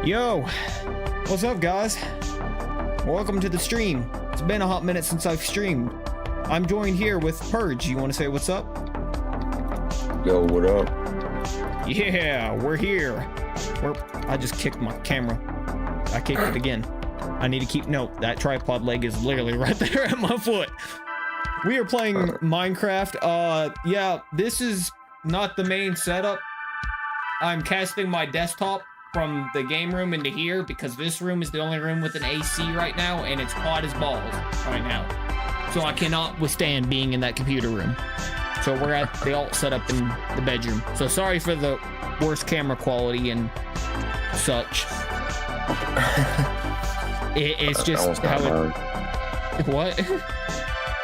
Yo, what's up guys? Welcome to the stream. It's been a hot minute since I've streamed. I'm joined here with Purge. You want to say what's up? Yo, what up? Yeah, we're here. I just kicked my camera. I kicked it again. I need to keep note. That tripod leg is literally right there at my foot. We are playing Minecraft. Yeah, this is not the main setup. I'm casting my desktop from the game room into here because this room is the only room with an AC right now, and it's hot as balls right now. So I cannot withstand being in that computer room. So we're at the alt setup in the bedroom. So sorry for the worst camera quality and such. It's just how it... What?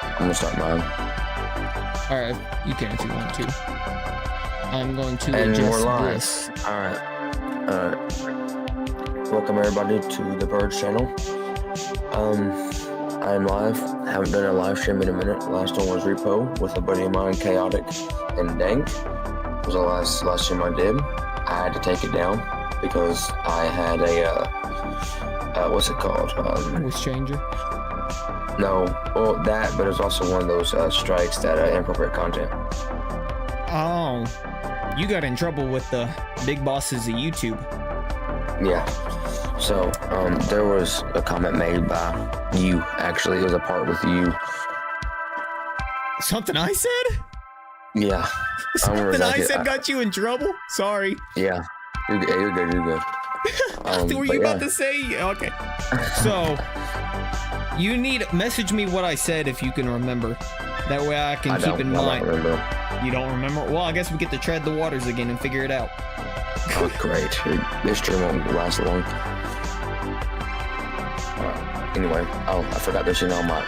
I'm gonna start mine. Alright, you can if you want to. I'm going to and adjust we're live. this. Alright. Welcome everybody to the Purge channel. I am live. Haven't done a live stream in a minute. Last one was Repo with a buddy of mine, Chaotic and Dank. It was the last stream I did. I had to take it down because I had a what's it called? Voice changer. No, well that, but it was also one of those strikes that inappropriate content. Oh, you got in trouble with the big bosses of YouTube. Yeah. So, there was a comment made by you. Actually, it was a part with you. Something I said? Yeah. Something I said got you in trouble? Sorry. Yeah. You're good. You're good. Were you about to say? Okay. So, you need message me what I said if you can remember. That way I can keep in mind. You don't remember? Well, I guess we get to tread the waters again and figure it out. Oh, great. This stream won't last long. Anyway, oh, I forgot they're seeing all my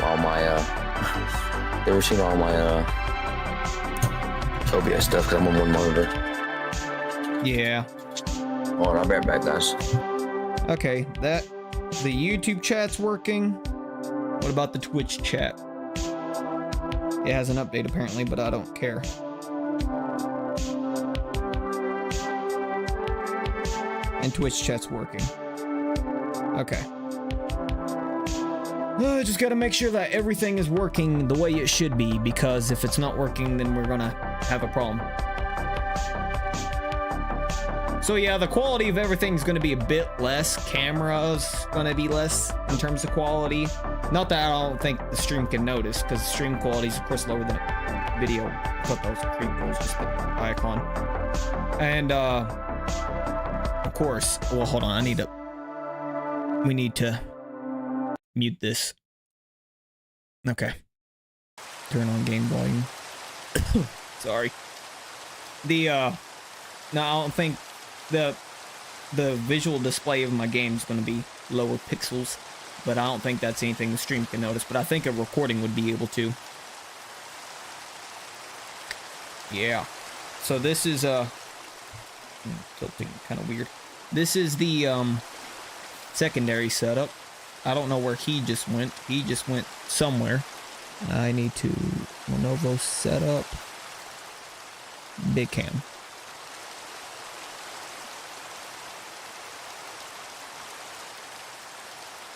they were seeing all my OBS stuff because I'm on one monitor. Yeah. Hold on, I'll be right back, guys. Okay, the YouTube chat's working. What about the Twitch chat? It has an update apparently, but I don't care. And Twitch chat's working. Okay. Just gotta make sure that everything is working the way it should be, because if it's not working, then we're gonna have a problem. So yeah, the quality of everything's gonna be a bit less. Camera's gonna be less in terms of quality. Not that I don't think the stream can notice, because the stream quality is of course lower than video. I thought that was a creep, it was just the icon. And of course, well hold on, we need to mute this. Okay. Turn on game volume. Sorry. No, I don't think the visual display of my game is going to be lower pixels, but I don't think that's anything the stream can notice, but I think a recording would be able to. Yeah. So this is tilting kind of weird. This is the secondary setup. I don't know where he just went. He just went somewhere. I need to Lenovo setup big cam.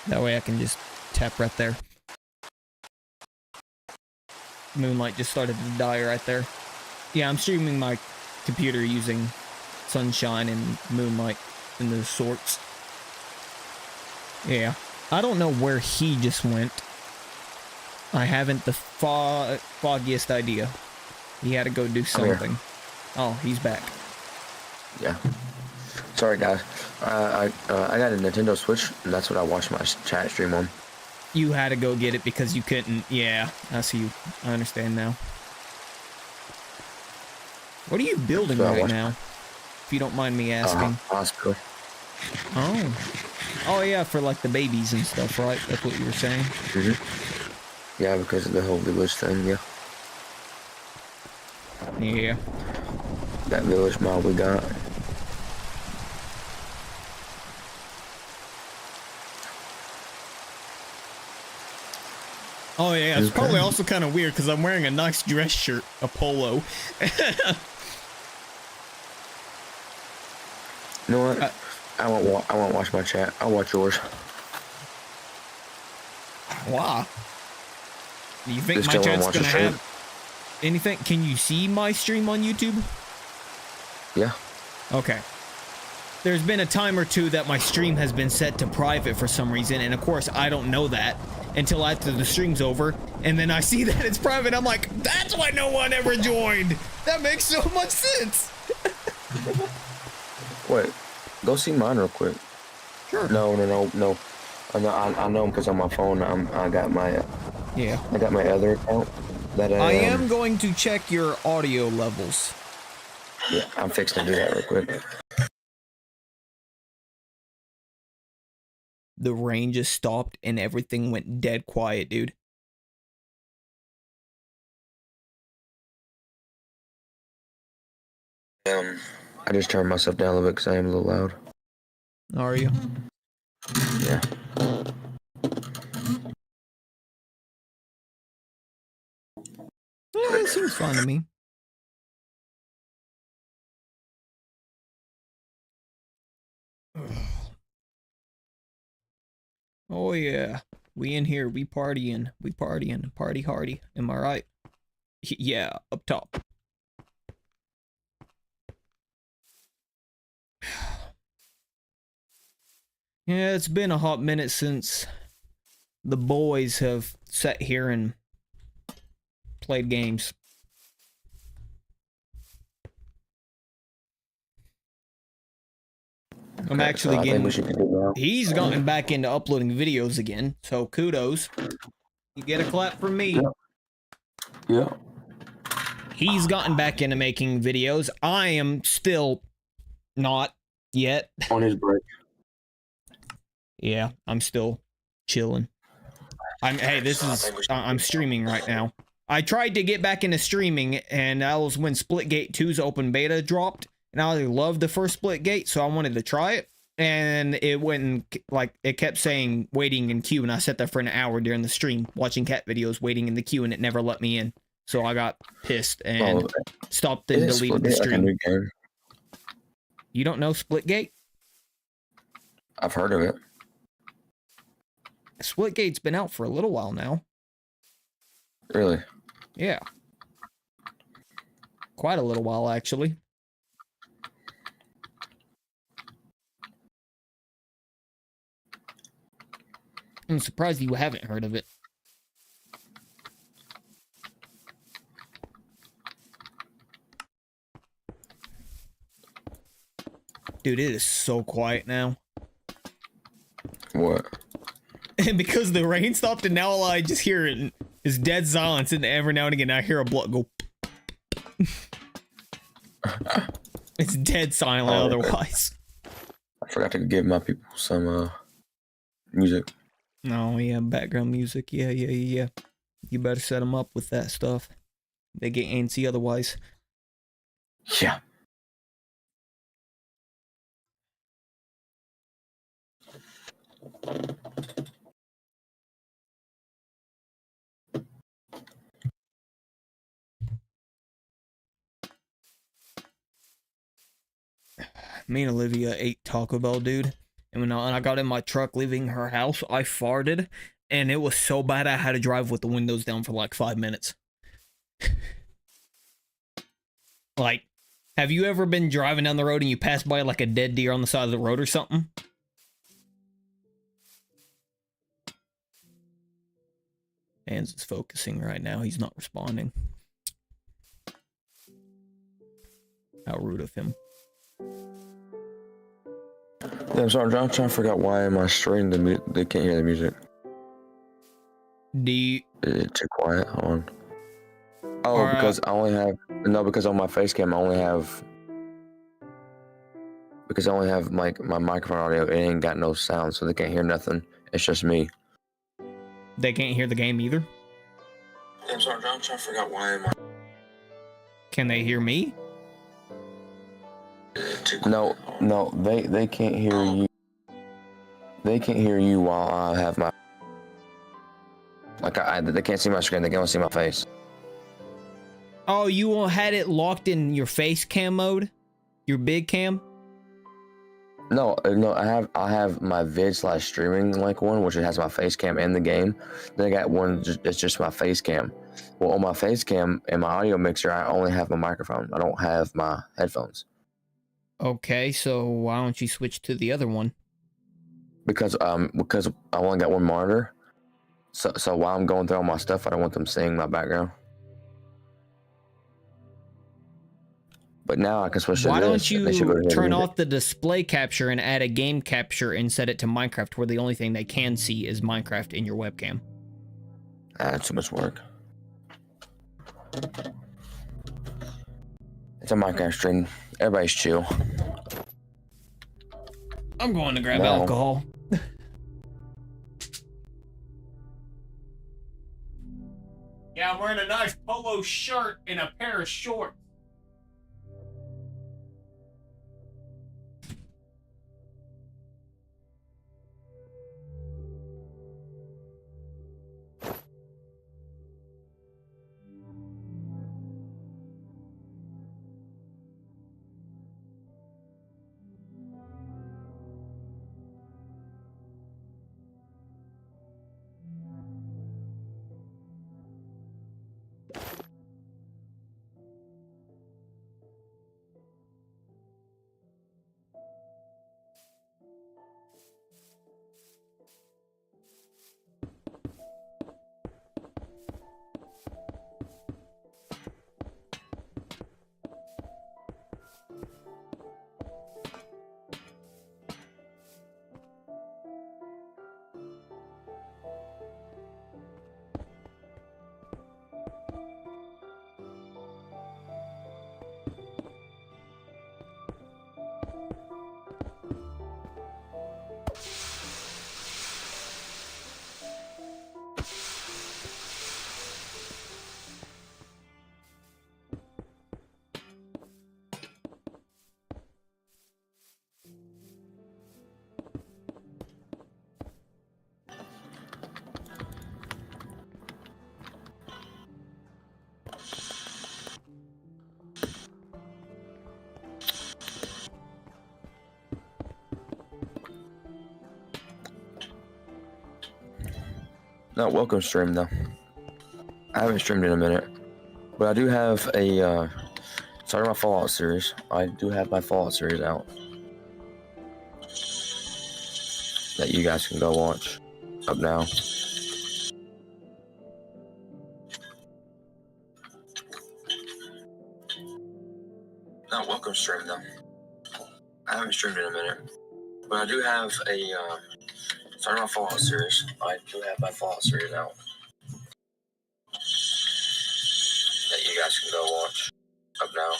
That way I can just tap right there. Moonlight just started to die right there. Yeah, I'm streaming my computer using sunshine and moonlight and those sorts. Yeah. I don't know where he just went. I haven't the foggiest idea. He had to go do something. Oh, he's back. Yeah. Sorry, guys. I got a Nintendo Switch, and that's what I watched my chat stream on. You had to go get it because you couldn't. Yeah, I see you. I understand now. What are you building right now? If you don't mind me asking. Hospital. Oh. Oh yeah, for like the babies and stuff, right? That's what you were saying? Mm-hmm. Yeah, because of the whole village thing, yeah. Yeah. That village mob we got. Oh yeah, it's probably also kind of weird because I'm wearing a nice dress shirt, a polo. You know what? I won't watch my chat. I'll watch yours. Why? Do you think Just my don't wanna chat's watch the gonna stream. have anything? Can you see my stream on YouTube? Yeah. Okay. There's been a time or two that my stream has been set to private for some reason, and of course I don't know that until after the stream's over, and then I see that it's private. I'm like, that's why no one ever joined. That makes so much sense. Wait, go see mine real quick. Sure. No. I know because on my phone I got my other account. That I am going to check your audio levels. Yeah, I'm fixing to do that real quick. The rain just stopped and everything went dead quiet, dude. I just turned myself down a little bit because I am a little loud. Are you? Yeah. It seems fun to me. Oh yeah, we in here, we partying, party hardy. Am I right? Yeah, up top. Yeah, it's been a hot minute since the boys have sat here and played games. I'm actually getting. He's gotten back into uploading videos again, so kudos. You get a clap from me. Yeah. He's gotten back into making videos. I am still not yet. On his break. Yeah, I'm still chilling. I'm streaming right now. I tried to get back into streaming, and that was when Splitgate 2's open beta dropped. And I loved the first Splitgate, so I wanted to try it. And it went it kept saying waiting in queue, and I sat there for an hour during the stream watching cat videos, waiting in the queue, and it never let me in. So I got pissed and stopped and deleted the stream. Like a new game? You don't know Splitgate? I've heard of it. Splitgate's been out for a little while now. Really? Yeah. Quite a little while, actually. I'm surprised you haven't heard of it. Dude, it is so quiet now. What? And because the rain stopped and now all I just hear is dead silence, and every now and again I hear a blood go. It's dead silent otherwise. I forgot to give my people some music. Oh yeah, background music. Yeah. You better set them up with that stuff. They get antsy otherwise. Yeah. Me and Olivia ate Taco Bell, dude. And when I got in my truck leaving her house, I farted. And it was so bad I had to drive with the windows down for like 5 minutes. Like, have you ever been driving down the road and you pass by like a dead deer on the side of the road or something? Hans is focusing right now. He's not responding. How rude of him. Yeah, I'm sorry, I'm trying to figure out why in my stream they can't hear the music. Is it too quiet? Hold on. Oh, because I only have because on my face cam I only have like my microphone audio. It ain't got no sound, so they can't hear nothing. It's just me. They can't hear the game either? Yeah, I'm sorry, I'm trying to figure out why Can they hear me? No, they can't hear you. They can't hear you while I have my they can't see my screen. They can only see my face. Oh, you had it locked in your face cam mode? Your big cam? No, I have my vid/streaming like one, which it has my face cam and the game. Then I got one that's just my face cam. Well, on my face cam and my audio mixer, I only have my microphone. I don't have my headphones. Okay, so why don't you switch to the other one? Because I only got one monitor. So while I'm going through all my stuff, I don't want them seeing my background. But now I can switch to Why this. don't you turn off the display capture and add a game capture and set it to Minecraft, where the only thing they can see is Minecraft in your webcam? That's too much work. It's a Minecraft stream. Everybody's chill. I'm going to grab alcohol. Yeah, I'm wearing a nice polo shirt and a pair of shorts. Not welcome stream though. I haven't streamed in a minute, but I do have a starting my Fallout series. I do have my Fallout series out that you guys can go watch up now. Not welcome stream though. I haven't streamed in a minute, but I do have a starting my Fallout series. I do have my Fallout series out that you guys can go watch up now.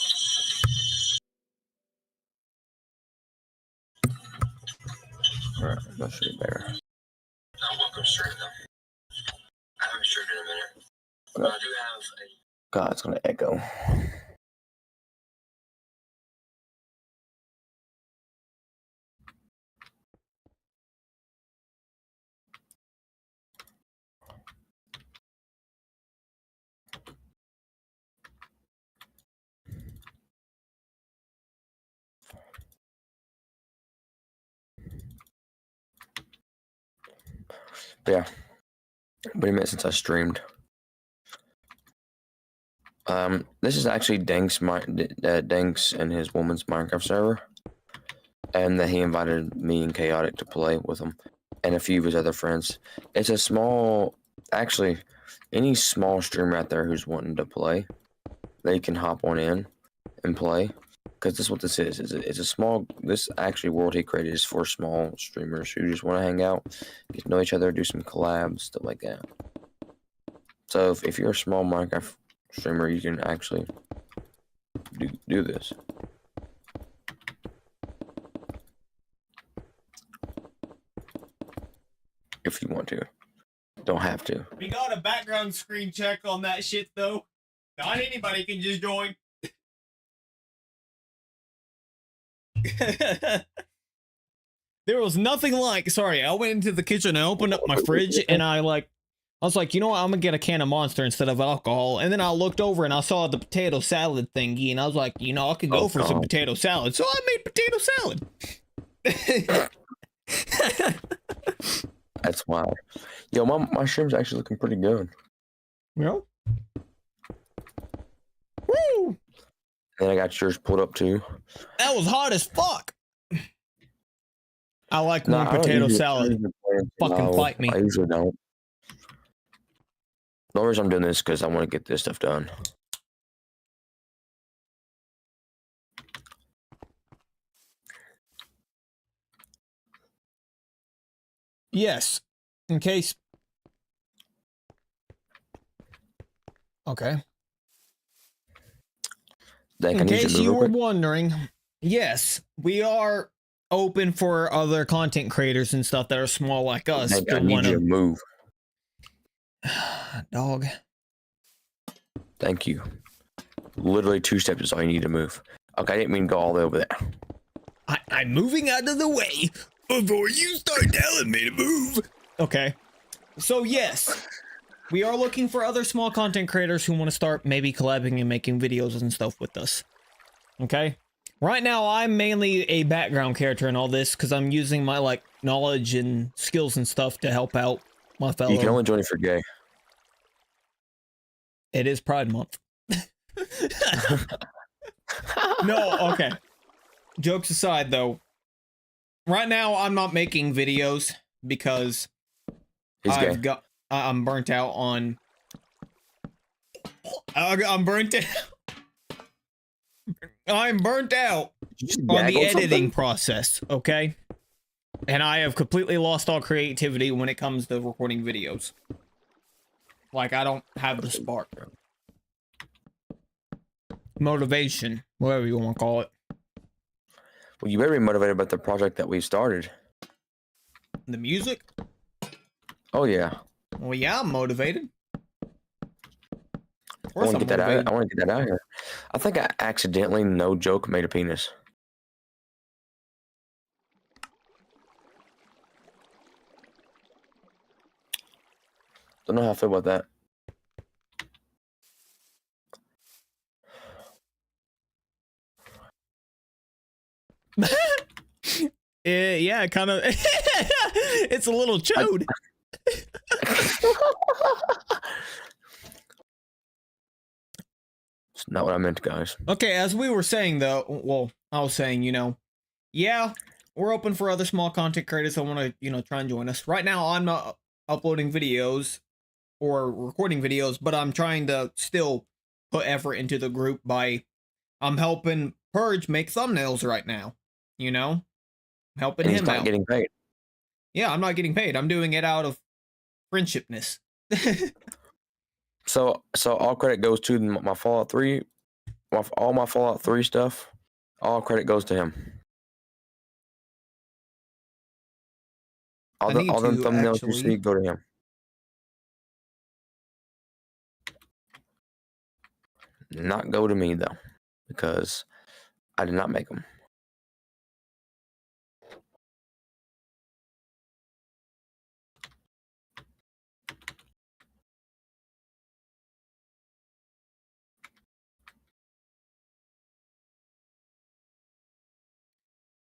Alright, that should be better. Not welcome stream though. I haven't streamed in a minute, but I do have a. God, it's gonna echo. But yeah, what do you meant since I streamed? This is actually Danks and his woman's Minecraft server, and that he invited me and Chaotic to play with him, and a few of his other friends. It's a small, actually, any small streamer out there who's wanting to play, they can hop on in and play. Because this is what this is. It's a small. This actually world he created is for small streamers who just want to hang out, get to know each other, do some collabs, stuff like that. So if you're a small Minecraft streamer, you can actually do this. If you want to. Don't have to. We got a background screen check on that shit though. Not anybody can just join. There was nothing like, sorry, I went into the kitchen and opened up my fridge and I was like, you know what, I'm gonna get a can of Monster instead of alcohol. And then I looked over and I saw the potato salad thingy and I was like, you know, I could go for some potato salad. So I made potato salad. That's wild. Yo, my stream's actually looking pretty good. Well. Woo! And I got yours pulled up too. That was hot as fuck. I like Nah, warm I don't potato usually- salad. Fucking fight me. I usually don't. The only reason I'm doing this is because I want to get this stuff done. Yes. In case. Okay. Dank, In case you were wondering, yes, we are open for other content creators and stuff that are small like us. Dank, I need you to move. Dog. Thank you. Literally 2 steps is all you need to move. Okay, I didn't mean to go all the way over there. I'm moving out of the way before you start telling me to move. Okay. So yes, we are looking for other small content creators who want to start maybe collabing and making videos and stuff with us. Okay. Right now, I'm mainly a background character in all this because I'm using my like knowledge and skills and stuff to help out my fellow. You can only join if you're gay. It is Pride Month. No, okay. Jokes aside, though, right now I'm not making videos because I'm burnt out on. I'm burnt out. I'm burnt out on the editing process. Okay, and I have completely lost all creativity when it comes to recording videos. Like, I don't have the spark. Motivation, whatever you want to call it. Well, you better be motivated about the project that we started. The music? Oh, yeah. Well, yeah, I'm motivated. I want to get that out. I want to get that out here. I think I accidentally, no joke, made a penis. Don't know how I feel about that. Yeah, kind of. It's a little chode. It's not what I meant, guys. Okay, as we were saying, though, well, I was saying, yeah, we're open for other small content creators that want to, try and join us. Right now, I'm not uploading videos or recording videos, but I'm trying to still put effort into the group by, I'm helping Purge make thumbnails right now, helping And he's him not out. getting paid. Yeah, I'm not getting paid. I'm doing it out of friendshipness. So all credit goes to my Fallout 3, all my Fallout 3 stuff. All credit goes to him. All the thumbnails you see go to him. Not go to me though, because I did not make them.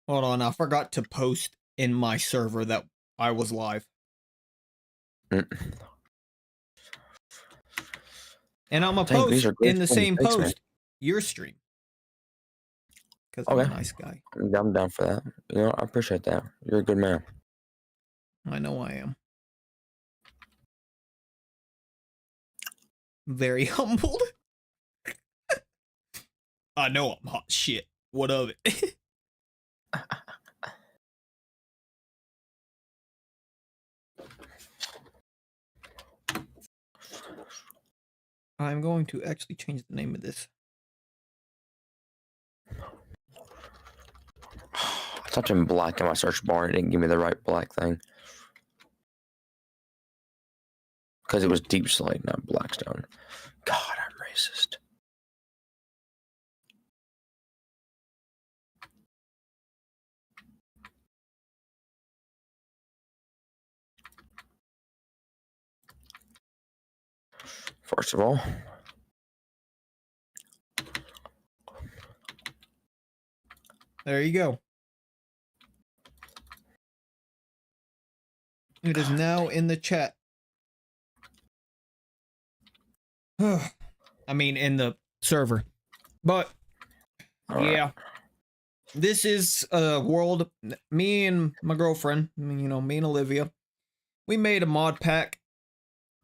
Hold on, I forgot to post in my server that I was live. And I'm gonna post in the same post, man, your stream. Because I'm a nice guy. I'm down for that. I appreciate that. You're a good man. I know I am. Very humbled. I know I'm hot shit. What of it? I'm going to actually change the name of this. I typed in black in my search bar and it didn't give me the right black thing. Because it was deep slate, not blackstone. God, I'm racist. First of all, there you go. It is now in the chat. I mean, in the server. But, yeah. This is a world, me and my girlfriend, you know, me and Olivia, we made a mod pack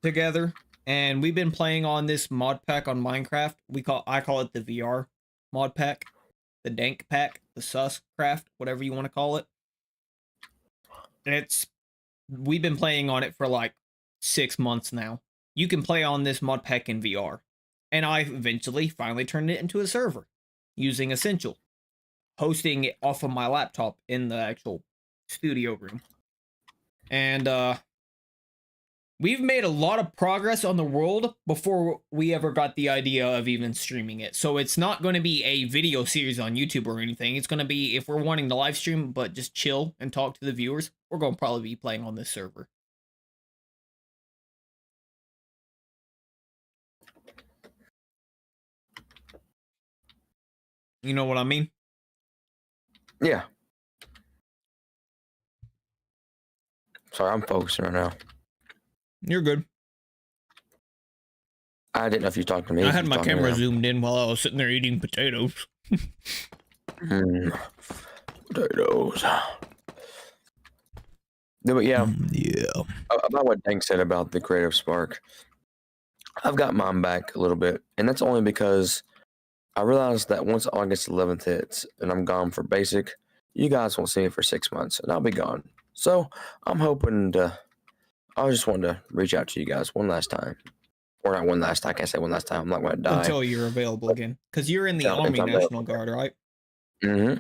together, and we've been playing on this mod pack on Minecraft. I call it the VR mod pack, the Dank pack, the Sus craft, whatever you want to call it. We've been playing on it for like 6 months now. You can play on this mod pack in VR. And I eventually finally turned it into a server using Essential, hosting it off of my laptop in the actual studio room. And we've made a lot of progress on the world before we ever got the idea of even streaming it. So it's not going to be a video series on YouTube or anything. It's going to be, if we're wanting to live stream but just chill and talk to the viewers, we're going to probably be playing on this server. You know what I mean? Yeah. Sorry, I'm focusing right now. You're good. I didn't know if you talked to me. I had my camera zoomed in while I was sitting there eating potatoes. Potatoes. No, but yeah. Yeah. About what Dank said about the creative spark, I've got mine back a little bit, and that's only because I realized that once August 11th hits and I'm gone for basic, you guys won't see me for 6 months, and I'll be gone. So I'm hoping to. I just wanted to reach out to you guys one last time. Or not one last time. I can't say one last time. I'm not going to die. Until you're available again. Because you're in the Army National Guard, right? Mm-hmm.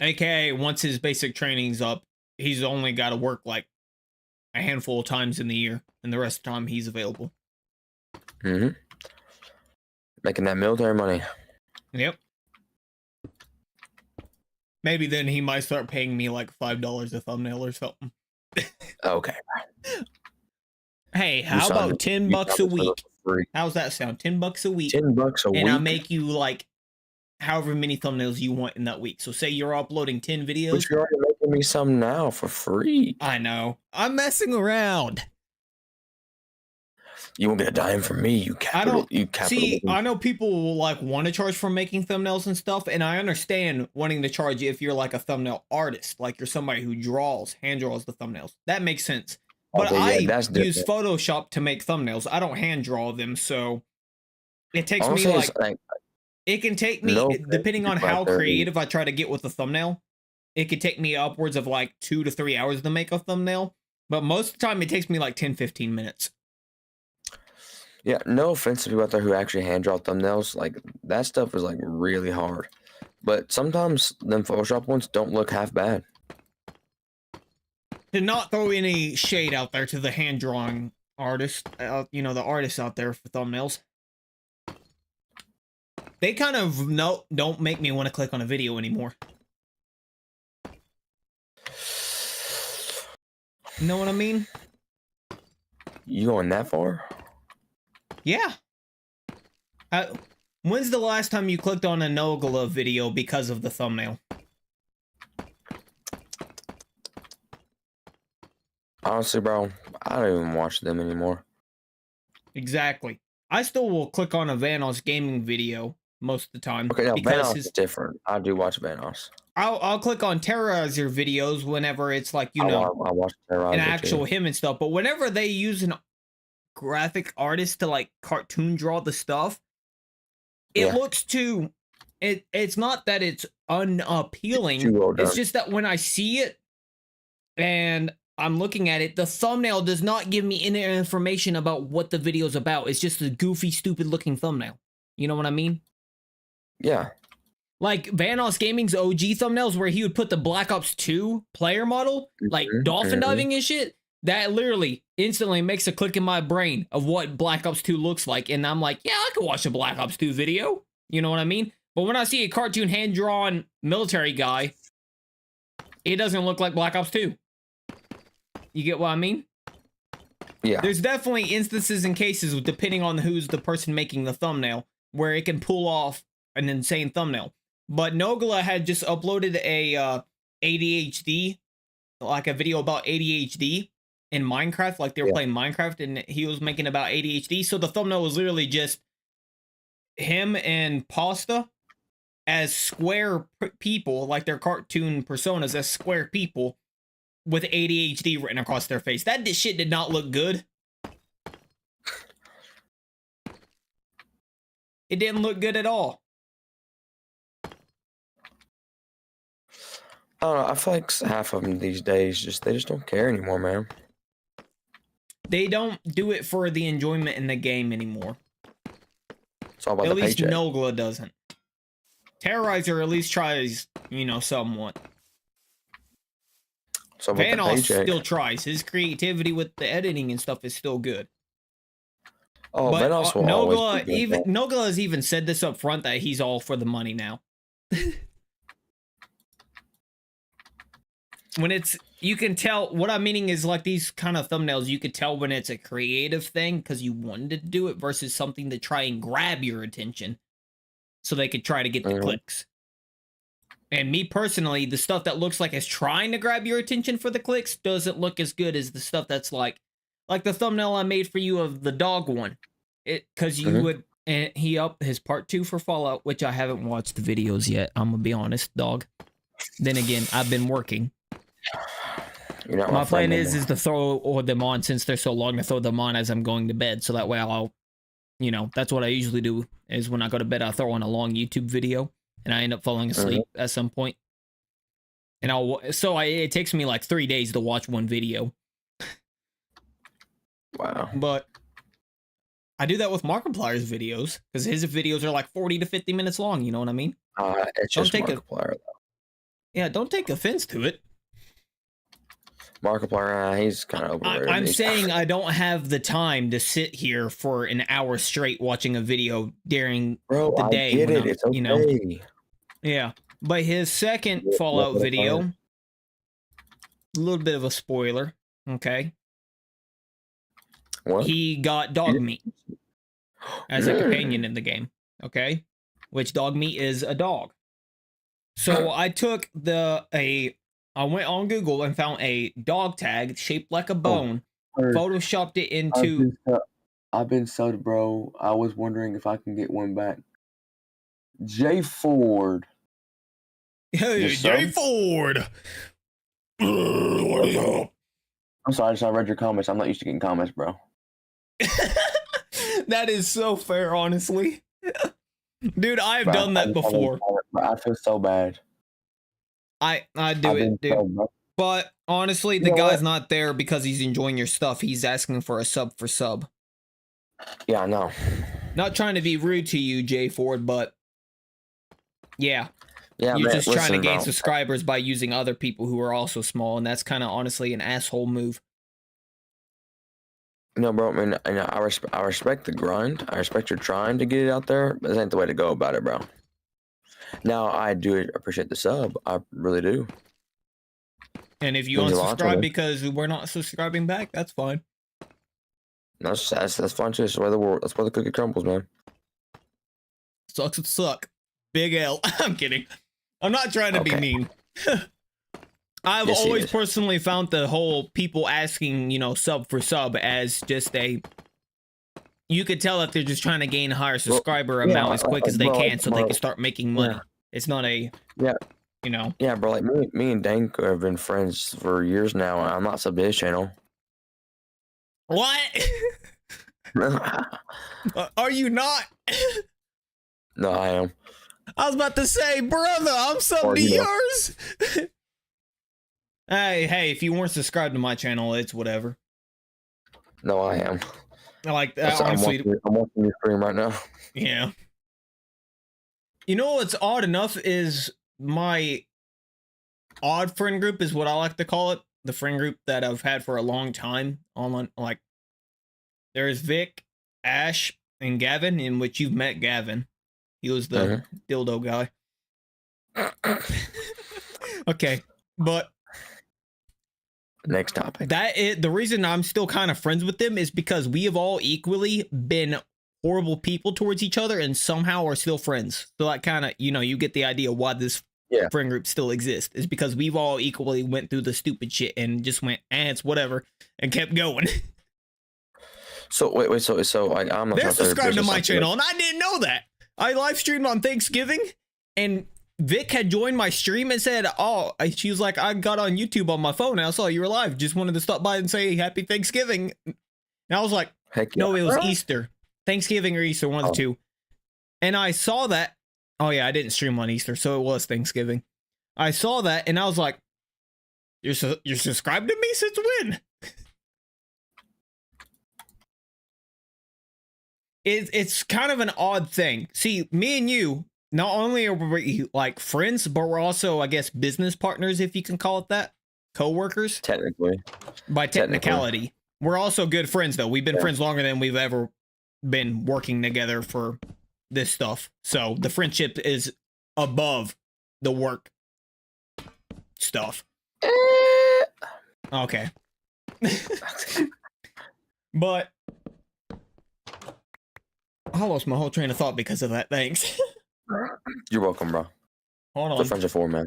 AKA, once his basic training's up, he's only got to work like a handful of times in the year. And the rest of the time, he's available. Mm-hmm. Making that military money. Yep. Maybe then he might start paying me like $5 a thumbnail or something. Okay. Hey, how about $10 a week? How's that sound? $10 a week. $10 a week. And I'll make you like however many thumbnails you want in that week. So say you're uploading 10 videos. But you're already making me some now for free. I know. I'm messing around. You won't get a dime from me, you capital. See, I know people will like want to charge for making thumbnails and stuff, and I understand wanting to charge if you're like a thumbnail artist, like you're somebody who hand draws the thumbnails. That makes sense. But okay, I use Photoshop to make thumbnails. I don't hand draw them, so it takes me like it can take me, depending on how creative I try to get with the thumbnail, it could take me upwards of like 2 to 3 hours to make a thumbnail. But most of the time, it takes me like 10-15 minutes. Yeah, no offense to people out there who actually hand draw thumbnails. Like, that stuff is like really hard. But sometimes them Photoshop ones don't look half bad. To not throw any shade out there to the hand drawing artist, you know, the artists out there for thumbnails. They kind of don't make me want to click on a video anymore. You know what I mean? You going that far? Yeah. When's the last time you clicked on a Nogla video because of the thumbnail? Honestly, bro, I don't even watch them anymore. Exactly. I still will click on a Vanos gaming video most of the time. Okay, now Vanos is different. I do watch Vanos. I'll click on Terrorizer videos whenever it's like, you know, I watch an actual him and stuff. But whenever they use an graphic artist to like cartoon draw the stuff, it looks too, it's not that it's unappealing. It's just that when I see it and I'm looking at it, the thumbnail does not give me any information about what the video's about. It's just a goofy, stupid looking thumbnail. You know what I mean? Yeah. Like Vanos Gaming's OG thumbnails where he would put the Black Ops 2 player model, like dolphin diving and shit. That literally instantly makes a click in my brain of what Black Ops 2 looks like. And I'm like, yeah, I could watch a Black Ops 2 video. You know what I mean? But when I see a cartoon hand-drawn military guy, it doesn't look like Black Ops 2. You get what I mean? Yeah. There's definitely instances and cases, depending on who's the person making the thumbnail, where it can pull off an insane thumbnail. But Nogla had just uploaded a ADHD, like a video about ADHD, in Minecraft, like they were playing Minecraft, and he was making about ADHD. So the thumbnail was literally just him and Pasta as square people, like their cartoon personas as square people with ADHD written across their face. That shit did not look good. It didn't look good at all. I don't know. I feel like half of them these days they just don't care anymore, man. They don't do it for the enjoyment in the game anymore. It's all about at the least paycheck. Nogla doesn't. Terrorizer at least tries, you know, somewhat. So about the Vanoss paycheck. still tries. His creativity with the editing and stuff is still good. Oh, But Vanoss will always Nogla, be good, man. Nogla has even said this up front that he's all for the money now. When it's, you can tell, what I'm meaning is like these kind of thumbnails, you could tell when it's a creative thing because you wanted to do it versus something to try and grab your attention so they could try to get the clicks. And me personally, the stuff that looks like it's trying to grab your attention for the clicks doesn't look as good as the stuff that's like the thumbnail I made for you of the dog one. Because you would, and he upped his part 2 for Fallout, which I haven't watched the videos yet. I'm gonna be honest, dog. Then again, I've been working. My plan is to throw all them on since they're so long, to throw them on as I'm going to bed, so that way I'll, you know, that's what I usually do. Is when I go to bed, I throw on a long YouTube video, and I end up falling asleep at some point. And it takes me like 3 days to watch one video. Wow. But I do that with Markiplier's videos because his videos are like 40 to 50 minutes long. You know what I mean? It's just Markiplier, though. Yeah, don't take offense to it. Markiplier, he's kind of overrated. I'm saying I don't have the time to sit here for an hour straight watching a video during the day. I get it. It's okay. You know, yeah. But his second Fallout video, a little bit of a spoiler, okay? What? He got dog meat as a companion in the game, okay? Which dog meat is a dog. So I took I went on Google and found a dog tag shaped like a bone, photoshopped it into... I've been subbed, bro. I was wondering if I can get one back. J Ford. Hey, J Ford! What up? I'm sorry, I just read your comments. I'm not used to getting comments, bro. That is so fair, honestly. Dude, I've done that before. I feel so bad. I do it, dude. But honestly, the guy's not there because he's enjoying your stuff. He's asking for a sub for sub. Yeah, I know. Not trying to be rude to you, Jay Ford, but yeah. Yeah, you're just trying to gain subscribers by using other people who are also small, and that's kind of honestly an asshole move. No, bro, I mean, I respect the grind. I respect you're trying to get it out there, but that ain't the way to go about it, bro. Now, I do appreciate the sub. I really do. And if you unsubscribe because we're not subscribing back, that's fine. That's fine too. That's why the cookie crumbles, man. Sucks to suck. Big L. I'm kidding. I'm not trying to be mean. I've always personally found the whole people asking, you know, sub for sub as just you could tell that they're just trying to gain a higher subscriber amount as quick as they can so they can start making money. Yeah. It's not a, you know. Yeah, bro, like me and Dank have been friends for years now, and I'm not subbed to his channel. What? Are you not? No, I am. I was about to say, brother, I'm subbed to yours. Hey, if you weren't subscribed to my channel, it's whatever. No, I am. I like that. Honestly, I'm watching your stream right now. Yeah. You know what's odd enough is my odd friend group is what I like to call it. The friend group that I've had for a long time online. Like, there's Vic, Ash, and Gavin, in which you've met Gavin. He was the dildo guy. Okay, but next topic. The reason I'm still kind of friends with them is because we have all equally been horrible people towards each other and somehow are still friends. So that kind of, you know, you get the idea why this Yeah. friend group still exists is because we've all equally went through the stupid shit and just went, it's whatever, and kept going. So wait, so I'm not They're trying to subscribed to my business, channel, and I didn't know that. I live streamed on Thanksgiving, and Vic had joined my stream and said, she was like, I got on YouTube on my phone and I saw you were live. Just wanted to stop by and say happy Thanksgiving. And I was like, Heck no, yeah. it was Easter. Thanksgiving or Easter, one of the two. And I saw that. Oh yeah, I didn't stream on Easter, so it was Thanksgiving. I saw that and I was like, you're subscribed to me since when? It's kind of an odd thing. See, me and you, not only are we like friends, but we're also, I guess, business partners, if you can call it that. Co-workers. Technically. By technicality. We're also good friends, though. We've been friends longer than we've ever been working together for this stuff. So the friendship is above the work stuff. Okay. But I lost my whole train of thought because of that. Thanks. You're welcome, bro. Hold on. What friends are for, man?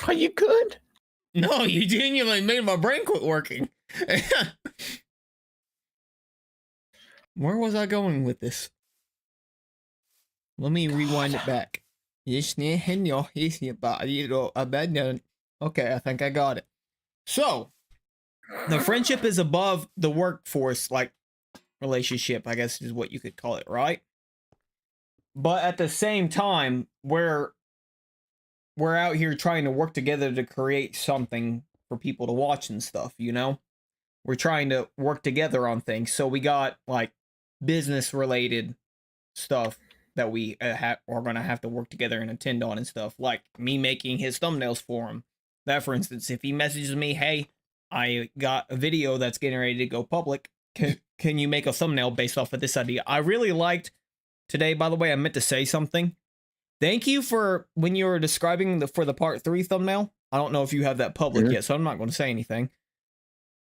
Are you good? No, you genuinely made my brain quit working. Where was I going with this? Let me rewind it back. Okay, I think I got it. So, the friendship is above the workforce, like, relationship, I guess is what you could call it, right? But at the same time, we're out here trying to work together to create something for people to watch and stuff, you know? We're trying to work together on things. So we got, like, business-related stuff that we are going to have to work together and attend on and stuff. Like, me making his thumbnails for him. That, for instance, if he messages me, hey, I got a video that's getting ready to go public. Can you make a thumbnail based off of this idea? I really liked today, by the way, I meant to say something. Thank you for when you were describing for the part 3 thumbnail. I don't know if you have that public yet, so I'm not going to say anything.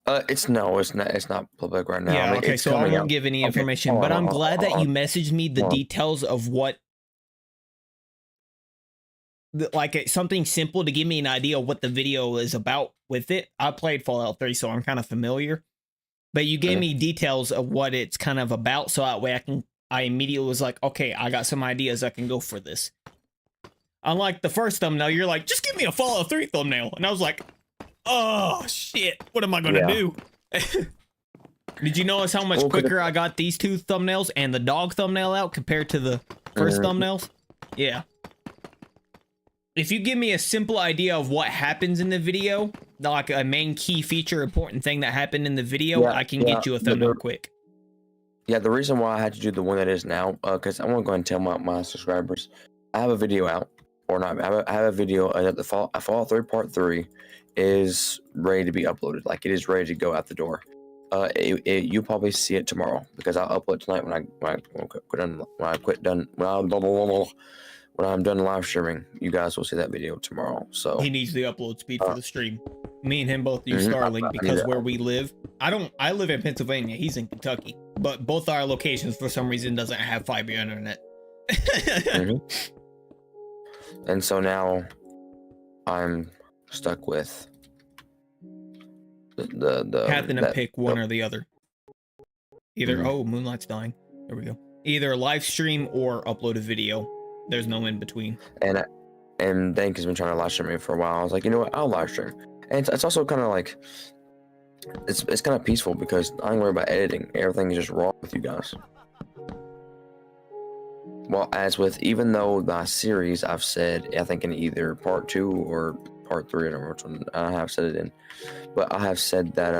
It's not public right now. Yeah, I mean, okay, so I won't give any information, but I'm glad that you messaged me the details of what, like something simple to give me an idea of what the video is about with it. I played Fallout 3, so I'm kind of familiar. But you gave me details of what it's kind of about, so that way I immediately was like, okay, I got some ideas I can go for this. Unlike the first thumbnail, you're like, just give me a Fallout 3 thumbnail. And I was like, oh, shit, what am I going to do? Did you notice how much quicker I got these 2 thumbnails and the dog thumbnail out compared to the first thumbnails? Yeah. If you give me a simple idea of what happens in the video, like a main key feature, important thing that happened in the video, I can get you a thumbnail quick. Yeah, the reason why I had to do the one that is now, because I want to go and tell my subscribers, I have a video out, or not, I have a video that the Fallout 3 Part 3 is ready to be uploaded. Like, it is ready to go out the door. You'll probably see it tomorrow, because I'll upload tonight when I'm done live streaming. You guys will see that video tomorrow. So he needs the upload speed for the stream. Me and him both use Starlink because where we live, I live in Pennsylvania, he's in Kentucky, but both our locations for some reason doesn't have fiber internet. And so now I'm stuck with the having to pick one or the other. Either Moonlight's dying. There we go. Either live stream or upload a video. There's no in between. And Dank has been trying to live stream me for a while. I was like, you know what? I'll live stream. And it's also kind of like, it's kind of peaceful because I don't worry about editing. Everything is just raw with you guys. Well, as with, even though the series I've said, I think in either part 2 or part 3, I don't know which one I have said it in, but I have said that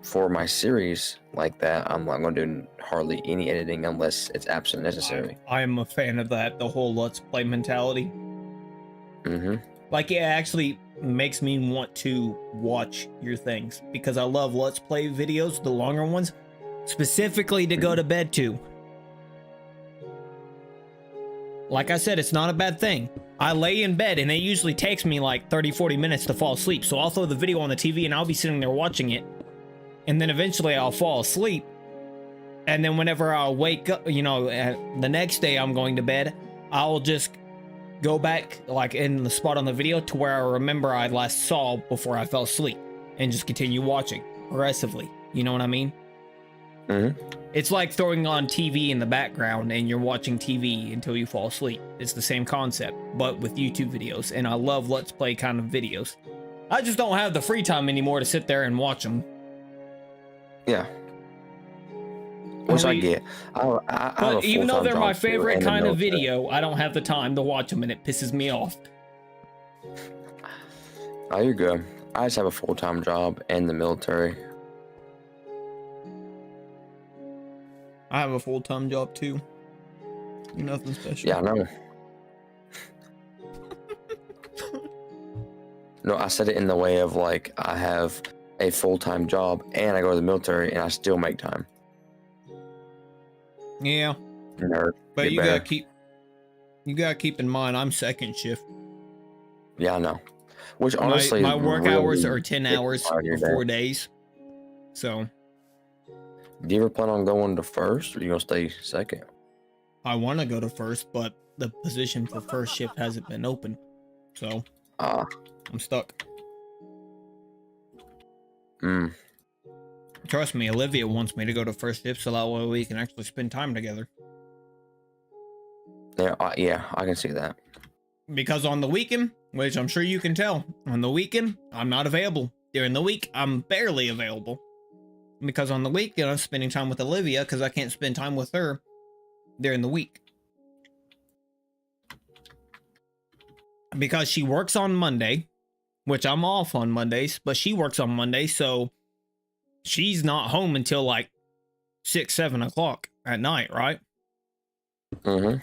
for my series like that, I'm not going to do hardly any editing unless it's absolutely necessary. I'm a fan of that, the whole let's play mentality. Like, it actually makes me want to watch your things because I love let's play videos, the longer ones, specifically to go to bed to. Like I said, it's not a bad thing. I lay in bed and it usually takes me like 30-40 minutes to fall asleep. So I'll throw the video on the TV and I'll be sitting there watching it. And then eventually I'll fall asleep. And then whenever I'll wake up, you know, the next day I'm going to bed, I'll just go back like in the spot on the video to where I remember I last saw before I fell asleep and just continue watching progressively. You know what I mean? Mm-hmm. It's like throwing on TV in the background and you're watching TV until you fall asleep. It's the same concept, but with YouTube videos. And I love Let's Play kind of videos. I just don't have the free time anymore to sit there and watch them. Yeah. Which I get. But even though they're my favorite kind of video, I don't have the time to watch them and it pisses me off. Oh, you're good. I just have a full-time job in the military. I have a full-time job too. Nothing special. Yeah, I know. No, I said it in the way of like I have a full-time job and I go to the military and I still make time. Yeah. Nerd. But you gotta keep in mind I'm second shift. Yeah, I know. Which honestly, my work hours are 10 hours for 4 days. So. Do you ever plan on going to first, or you gonna stay second? I want to go to first, but the position for first shift hasn't been open, so I'm stuck. Trust me, Olivia wants me to go to first shift so that way we can actually spend time together. Yeah, I can see that. Because on the weekend, which I'm sure you can tell, on the weekend I'm not available. During the week, I'm barely available. Because on the weekend, I'm spending time with Olivia because I can't spend time with her during the week. Because she works on Monday, which I'm off on Mondays, but she works on Monday, so she's not home until like 6-7 o'clock at night, right? Mm-hmm.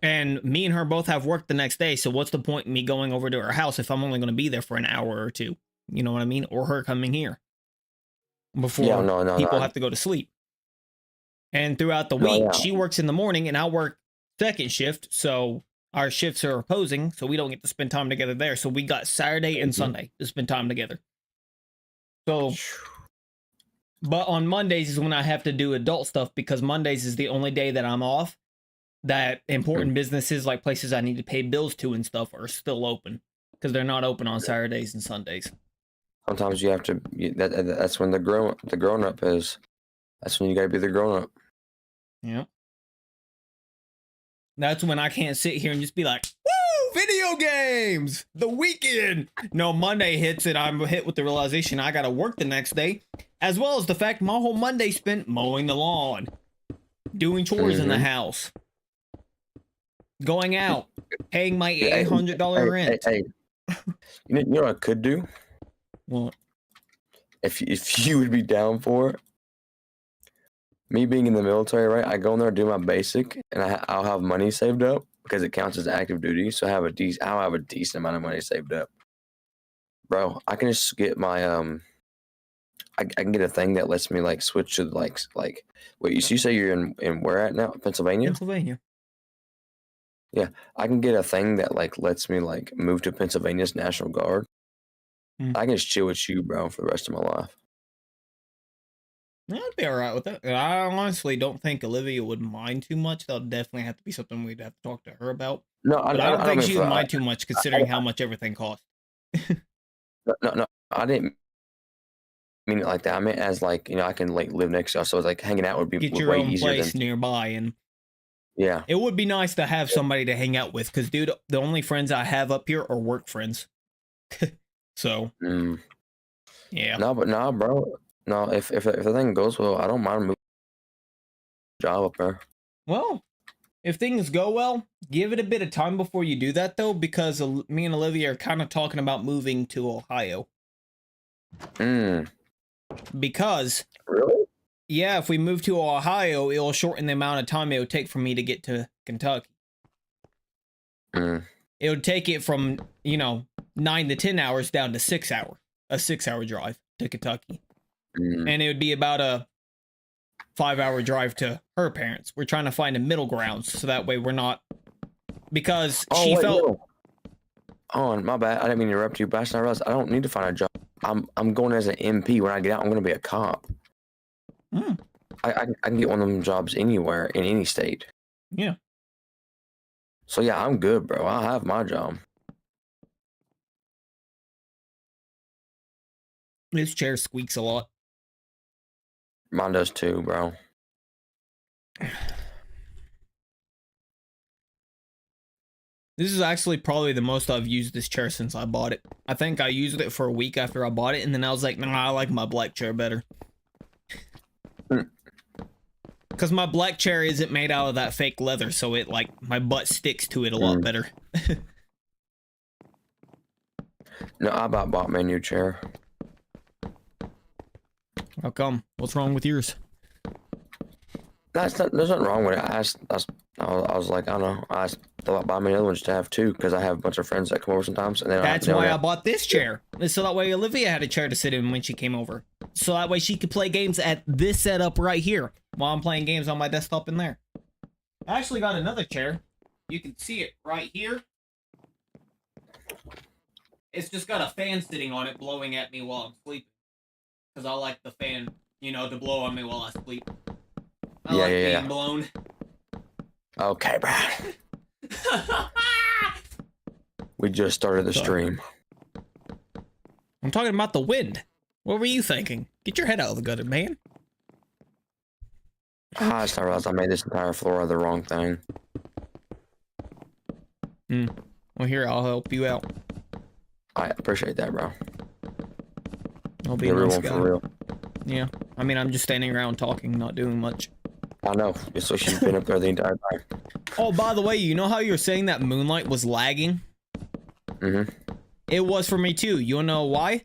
And me and her both have work the next day, so what's the point in me going over to her house if I'm only going to be there for an hour or two? You know what I mean? Or her coming here before people have to go to sleep. And throughout the week, she works in the morning and I work second shift, so our shifts are opposing, so we don't get to spend time together there. So we got Saturday and Sunday to spend time together. So, but on Mondays is when I have to do adult stuff because Mondays is the only day that I'm off that important businesses like places I need to pay bills to and stuff are still open because they're not open on Saturdays and Sundays. Sometimes you have to. That's when the grown up is. That's when you gotta be the grown up. Yeah. That's when I can't sit here and just be like, "Woo, video games, the weekend." No, Monday hits and I'm hit with the realization I gotta work the next day, as well as the fact my whole Monday spent mowing the lawn, doing chores in the house, going out, paying my $800 rent. Hey. You know what I could do? What? If you would be down for it, me being in the military, right? I go in there, do my basic, and I'll have money saved up because it counts as active duty. So I'll have a decent amount of money saved up, bro. I can just get my I can get a thing that lets me like switch to like wait. You say you're in where at now? Pennsylvania. Pennsylvania. Yeah, I can get a thing that like lets me like move to Pennsylvania's National Guard. I can just chill with you, bro, for the rest of my life. I'd be all right with that. I honestly don't think Olivia would mind too much. That'll definitely have to be something we'd have to talk to her about. No, I don't think she would mind too much considering how much everything costs. No, I didn't mean it like that. I meant as like, you know, I can like live next to you, so it's like hanging out would be get your way own easier place nearby, and yeah, it would be nice to have somebody to hang out with. Because, dude, the only friends I have up here are work friends. So, yeah. No, bro. No, if the thing goes well, I don't mind moving job up there. Well, if things go well, give it a bit of time before you do that, though, because me and Olivia are kind of talking about moving to Ohio. Because, really? Yeah, if we move to Ohio, it'll shorten the amount of time it would take for me to get to Kentucky. It would take it from, 9 to 10 hours down to 6 hours. A 6-hour drive to Kentucky. And it would be about a 5-hour drive to her parents. We're trying to find a middle ground so that way we're not because Oh, she wait, felt. no. Oh, my bad. I didn't mean to interrupt you, but I realized I don't need to find a job. I'm going as an MP. When I get out, I'm going to be a cop. Hmm. I can get one of them jobs anywhere in any state. Yeah. So yeah, I'm good, bro. I have my job. This chair squeaks a lot. Mine does too, bro. This is actually probably the most I've used this chair since I bought it. I think I used it for a week after I bought it, and then I was like, nah, I like my black chair better. Because my black chair isn't made out of that fake leather, so it, like, my butt sticks to it a lot better. No, I bought me a new chair. How come? What's wrong with yours? There's nothing wrong with it. I was like, I don't know. I thought buy me another one just to have two because I have a bunch of friends that come over sometimes. And That's why I bought this chair. So that way Olivia had a chair to sit in when she came over. So that way she could play games at this setup right here while I'm playing games on my desktop in there. I actually got another chair. You can see it right here. It's just got a fan sitting on it blowing at me while I'm sleeping. Because I like the fan, you know, to blow on me while I sleep. I like being blown. Okay, Brad. We just started the stream. I'm talking about the wind. What were you thinking? Get your head out of the gutter, man. I just realized I made this entire floor of the wrong thing. Well, here, I'll help you out. I appreciate that, bro. I'll be a nice guy. For real. Yeah. I mean, I'm just standing around talking, not doing much. I know. So she's been up there the entire time. Oh, by the way, you know how you're saying that Moonlight was lagging? Mm-hmm. It was for me too. You wanna know why?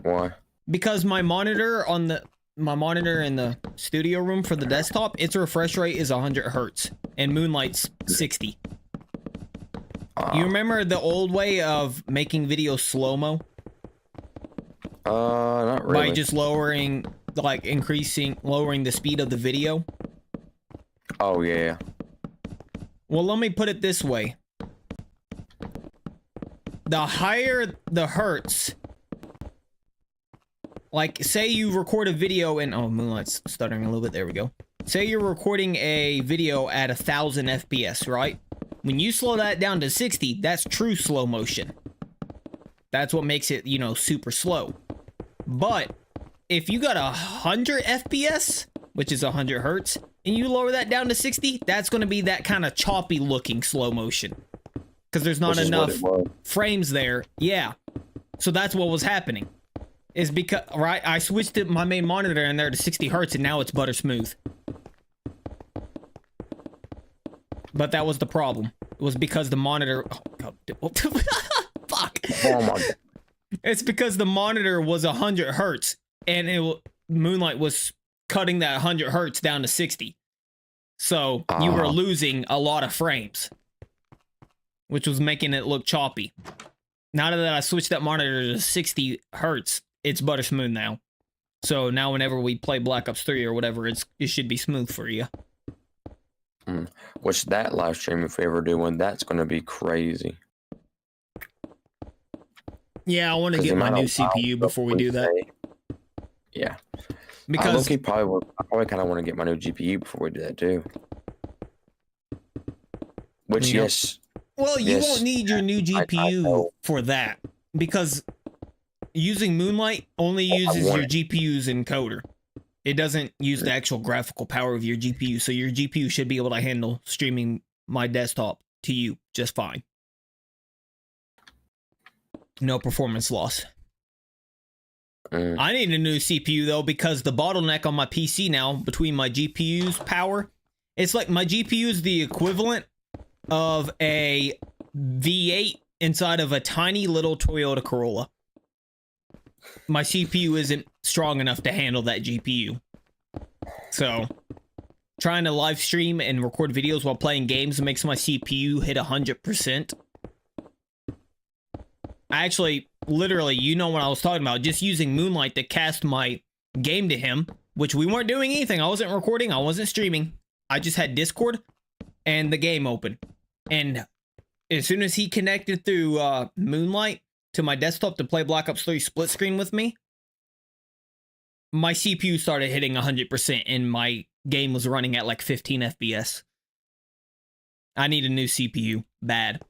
Why? Because my monitor in the studio room for the desktop, its refresh rate is 100 hertz, and Moonlight's 60. You remember the old way of making videos slow-mo? Not really. By just lowering the speed of the video? Oh, yeah. Well, let me put it this way. The higher the hertz, like, say you record a video and... Oh, Moonlight's stuttering a little bit. There we go. Say you're recording a video at 1,000 FPS, right? When you slow that down to 60, that's true slow motion. That's what makes it, you know, super slow. But if you got 100 FPS, which is 100 hertz, and you lower that down to 60, that's going to be that kind of choppy looking slow motion. Because there's not enough frames there. Yeah. So that's what was happening. Is because, right, I switched my main monitor in there to 60 hertz, and now it's butter smooth. But that was the problem. It was because the monitor... Oh, God. Fuck. Oh, my God. It's because the monitor was 100 hertz, and Moonlight was cutting that 100 hertz down to 60. So you were losing a lot of frames, which was making it look choppy. Now that I switched that monitor to 60 hertz, it's butter smooth now. So now whenever we play Black Ops 3 or whatever, it should be smooth for you. Which that live stream, if we ever do one, that's going to be crazy. Yeah, I want to get my new CPU before we do that. Yeah. Because I probably kind of want to get my new GPU before we do that too. Which, yes. Well, you won't need your new GPU for that. Because using Moonlight only uses your GPU's encoder. It doesn't use the actual graphical power of your GPU. So your GPU should be able to handle streaming my desktop to you just fine. No performance loss. I need a new CPU though, because the bottleneck on my PC now between my GPU's power, it's like my GPU is the equivalent of a V8 inside of a tiny little Toyota Corolla. My CPU isn't strong enough to handle that GPU. So, trying to live stream and record videos while playing games makes my CPU hit 100%. I actually, literally, you know what I was talking about, just using Moonlight to cast my game to him, which we weren't doing anything. I wasn't recording, I wasn't streaming. I just had Discord. and the game opened. And as soon as he connected through Moonlight to my desktop to play Black Ops 3 split screen with me, my CPU started hitting 100% and my game was running at like 15 FPS. I need a new CPU. Bad.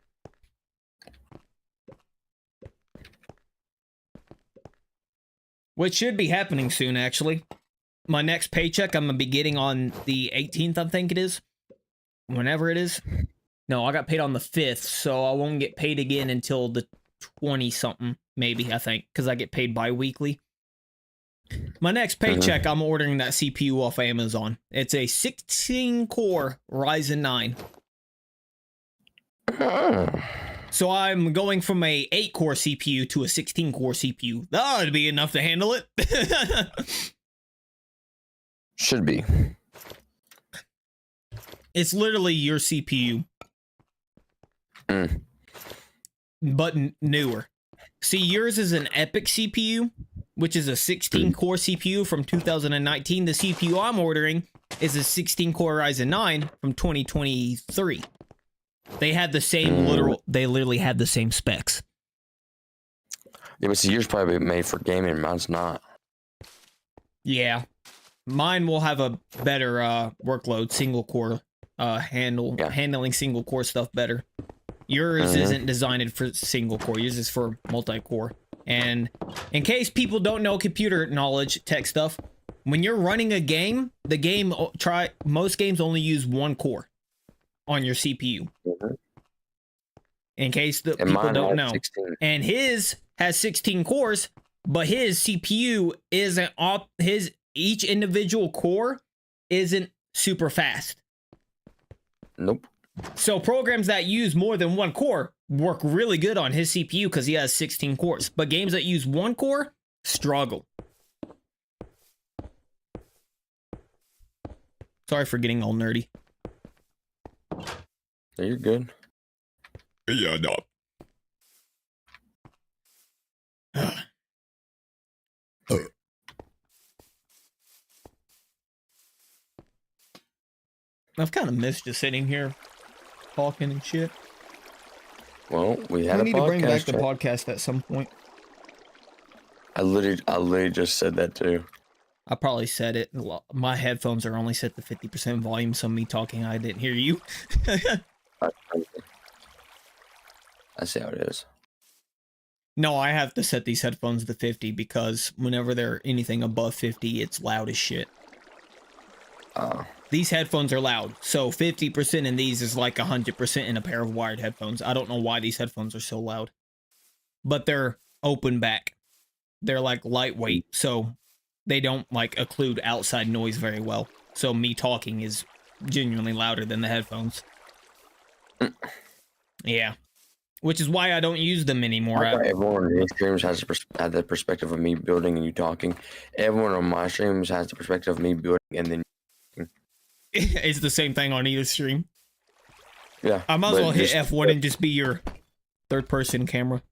Which should be happening soon, actually. My next paycheck I'm going to be getting on the 18th, I think it is. Whenever it is. No, I got paid on the 5th, so I won't get paid again until the 20-something, maybe, I think. Because I get paid bi-weekly. My next paycheck, I'm ordering that CPU off Amazon. It's a 16-core Ryzen 9. So I'm going from a 8-core CPU to a 16-core CPU. That would be enough to handle it. Should be. It's literally your CPU. But newer. See, yours is an Epic CPU, which is a 16-core CPU from 2019. The CPU I'm ordering is a 16-core Ryzen 9 from 2023. They had the same they literally had the same specs. Yeah, but see, yours probably made for gaming. Mine's not. Yeah. Mine will have a better workload, single core handling single core stuff better. Yours isn't designed for single core. Yours is for multi-core. And in case people don't know computer knowledge, tech stuff, when you're running a game, most games only use one core on your CPU. In case the people don't know. 16. And his has 16 cores, but his CPU isn't each individual core isn't super fast. Nope. So programs that use more than one core work really good on his CPU because he has 16 cores. But games that use one core struggle. Sorry for getting all nerdy. You're good. Yeah, no. I've kind of missed just sitting here talking and shit. Well, we need to bring back the podcast at some point. I literally just said that too. I probably said it. My headphones are only set to 50% volume, so me talking, I didn't hear you. I see how it is. No, I have to set these headphones to 50 because whenever they're anything above 50, it's loud as shit. These headphones are loud, so 50% in these is like 100% in a pair of wired headphones. I don't know why these headphones are so loud. But they're open back. They're like lightweight, so they don't like occlude outside noise very well. So me talking is genuinely louder than the headphones. Yeah. Which is why I don't use them anymore. Everyone on the streams has the perspective of me building and you talking. Everyone on my streams has the perspective of me building and then it's the same thing on either stream. Yeah. I might as well hit F1 and just be your third person camera.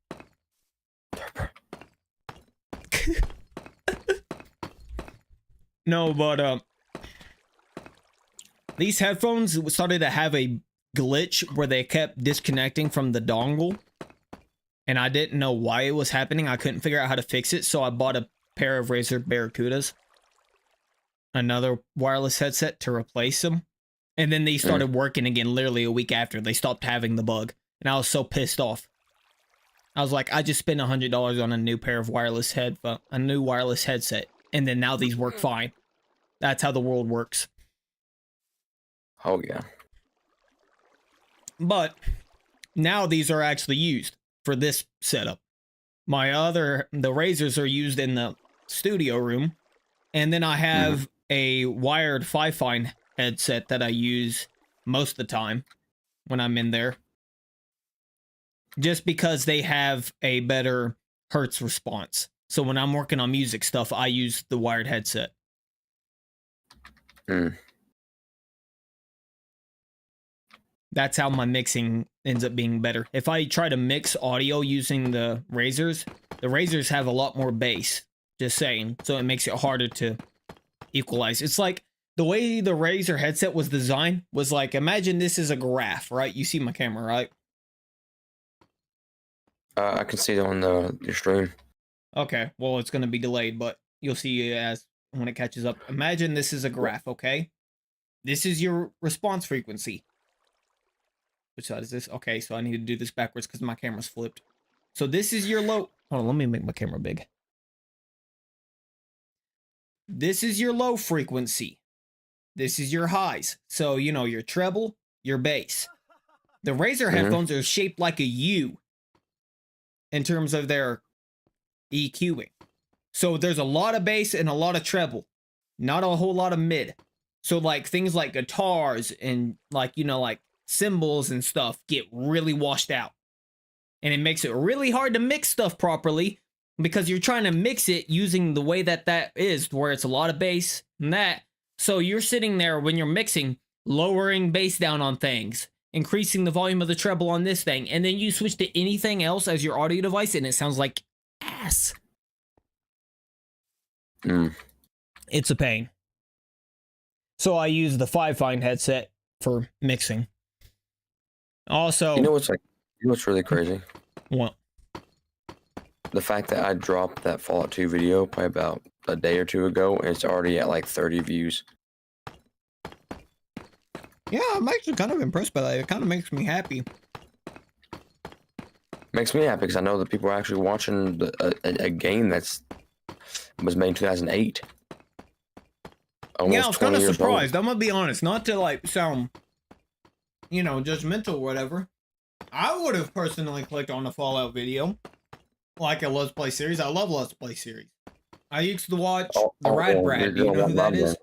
No, but these headphones started to have a glitch where they kept disconnecting from the dongle. And I didn't know why it was happening. I couldn't figure out how to fix it, so I bought a pair of Razer Barracudas. Another wireless headset to replace them. And then they started working again literally a week after. They stopped having the bug. And I was so pissed off. I was like, I just spent $100 on a new pair of wireless headset. And then now these work fine. That's how the world works. Oh, yeah. But now these are actually used for this setup. The Razers are used in the studio room. And then I have a wired Fi-Fi headset that I use most of the time when I'm in there. Just because they have a better hertz response. So when I'm working on music stuff, I use the wired headset. That's how my mixing ends up being better. If I try to mix audio using the Razers have a lot more bass. Just saying. So it makes it harder to equalize. It's like the way the Razer headset was designed was like, imagine this is a graph, right? You see my camera, right? I can see it on your stream. Okay, well, it's going to be delayed, but you'll see as when it catches up. Imagine this is a graph, okay? This is your response frequency. Which side is this? Okay, so I need to do this backwards because my camera's flipped. So this is your low... Hold on, let me make my camera big. This is your low frequency. This is your highs. So, you know, your treble, your bass. The Razer headphones are shaped like a U in terms of their EQing. So there's a lot of bass and a lot of treble. Not a whole lot of mid. So like things like guitars and like, you know, like cymbals and stuff get really washed out. And it makes it really hard to mix stuff properly because you're trying to mix it using the way that is, where it's a lot of bass and that. So you're sitting there when you're mixing, lowering bass down on things, increasing the volume of the treble on this thing, and then you switch to anything else as your audio device and it sounds like ass. It's a pain. So I use the 5-Find headset for mixing. Also, you know what's really crazy? What? The fact that I dropped that Fallout 2 video probably about a day or two ago, and it's already at like 30 views. Yeah, I'm actually kind of impressed by that. It kind of makes me happy. Makes me happy because I know that people are actually watching a game that's was made in 2008. Yeah, I was kind of surprised. I'm gonna be honest, not to like sound, you know, judgmental or whatever. I would have personally clicked on a Fallout video, like a Let's Play series. I love Let's Play series. I used to watch the Rad Brad. Do you know who that is?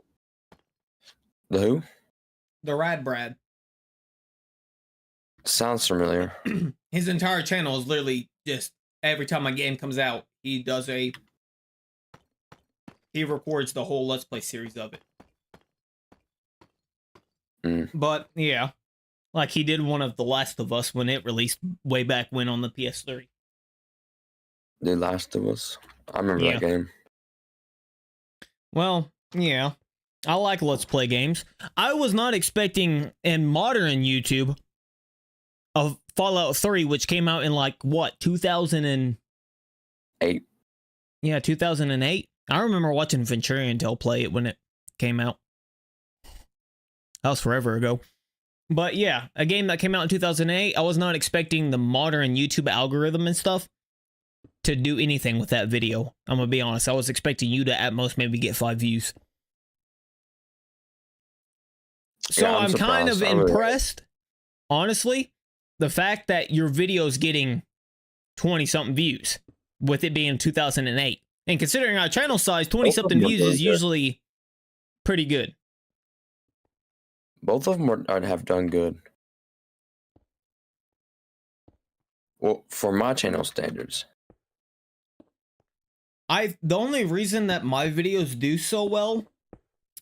The who? The Rad Brad. Sounds familiar. His entire channel is literally just every time a game comes out, he records the whole Let's Play series of it. But yeah, like he did one of The Last of Us when it released way back when on the PS3. The Last of Us? I remember that game. Well, yeah. I like Let's Play games. I was not expecting in modern YouTube of Fallout 3, which came out in like, what, 2008? Yeah, 2008. I remember watching Venturian Tale play it when it came out. That was forever ago. But yeah, a game that came out in 2008, I was not expecting the modern YouTube algorithm and stuff to do anything with that video. I'm gonna be honest. I was expecting you to at most maybe get 5 views. So yeah, I'm kind of impressed, honestly, the fact that your video's getting 20-something views with it being 2008. And considering our channel size, 20-something views is usually pretty good. Both of them have done good. Well, for my channel standards. The only reason that my videos do so well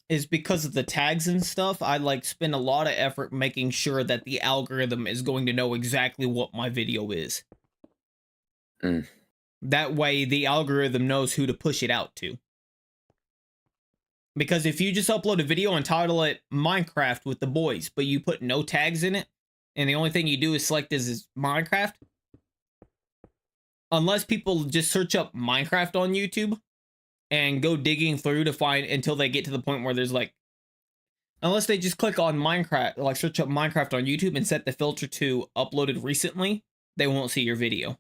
is because of the tags and stuff. I like spend a lot of effort making sure that the algorithm is going to know exactly what my video is. That way the algorithm knows who to push it out to. Because if you just upload a video and title it Minecraft with the boys, but you put no tags in it, and the only thing you do is select is Minecraft, unless people just search up Minecraft on YouTube and go digging through to find until they get to the point where there's like, unless they just click on Minecraft, like search up Minecraft on YouTube and set the filter to uploaded recently, they won't see your video.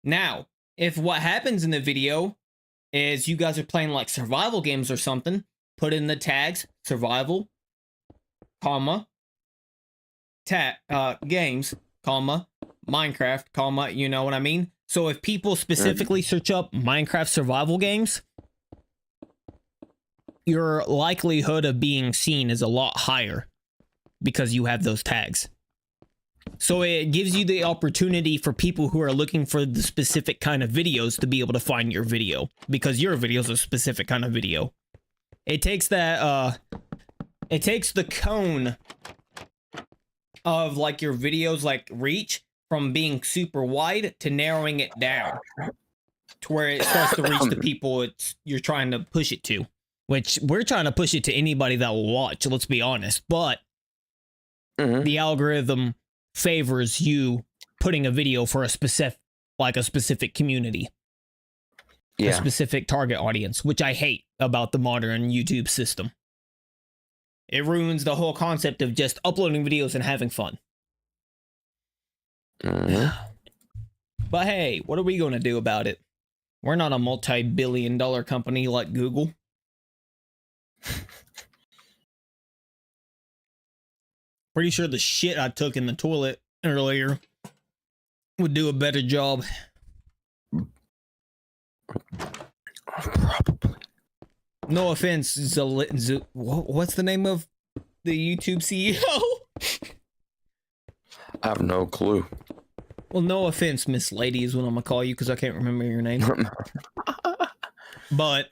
Now, if what happens in the video is you guys are playing like survival games or something, put in the tags survival, comma, games, comma, Minecraft, comma, you know what I mean? So if people specifically search up Minecraft survival games, your likelihood of being seen is a lot higher because you have those tags. So it gives you the opportunity for people who are looking for the specific kind of videos to be able to find your video, because your video is a specific kind of video. It takes that, it takes the cone of like your videos like reach from being super wide to narrowing it down to where it starts to reach the people you're trying to push it to. which we're trying to push it to anybody that will watch, let's be honest, but the algorithm favors you putting a video for a specific community, a specific target audience, which I hate about the modern YouTube system. It ruins the whole concept of just uploading videos and having fun. But hey, what are we going to do about it? We're not a multi-billion-dollar company like Google. Pretty sure the shit I took in the toilet earlier would do a better job. Probably. No offense, what's the name of the YouTube CEO? I have no clue. Well, no offense, Miss Lady is what I'm gonna call you because I can't remember your name. But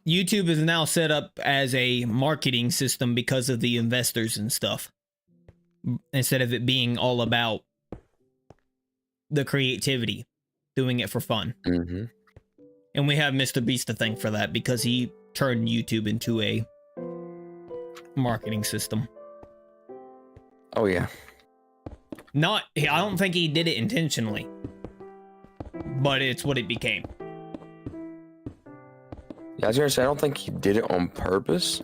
YouTube is now set up as a marketing system because of the investors and stuff, instead of it being all about the creativity, doing it for fun. And we have Mr. Beast to thank for that because he turned YouTube into a marketing system. Oh yeah. I don't think he did it intentionally, but it's what it became. Yeah, I was gonna say, I don't think he did it on purpose,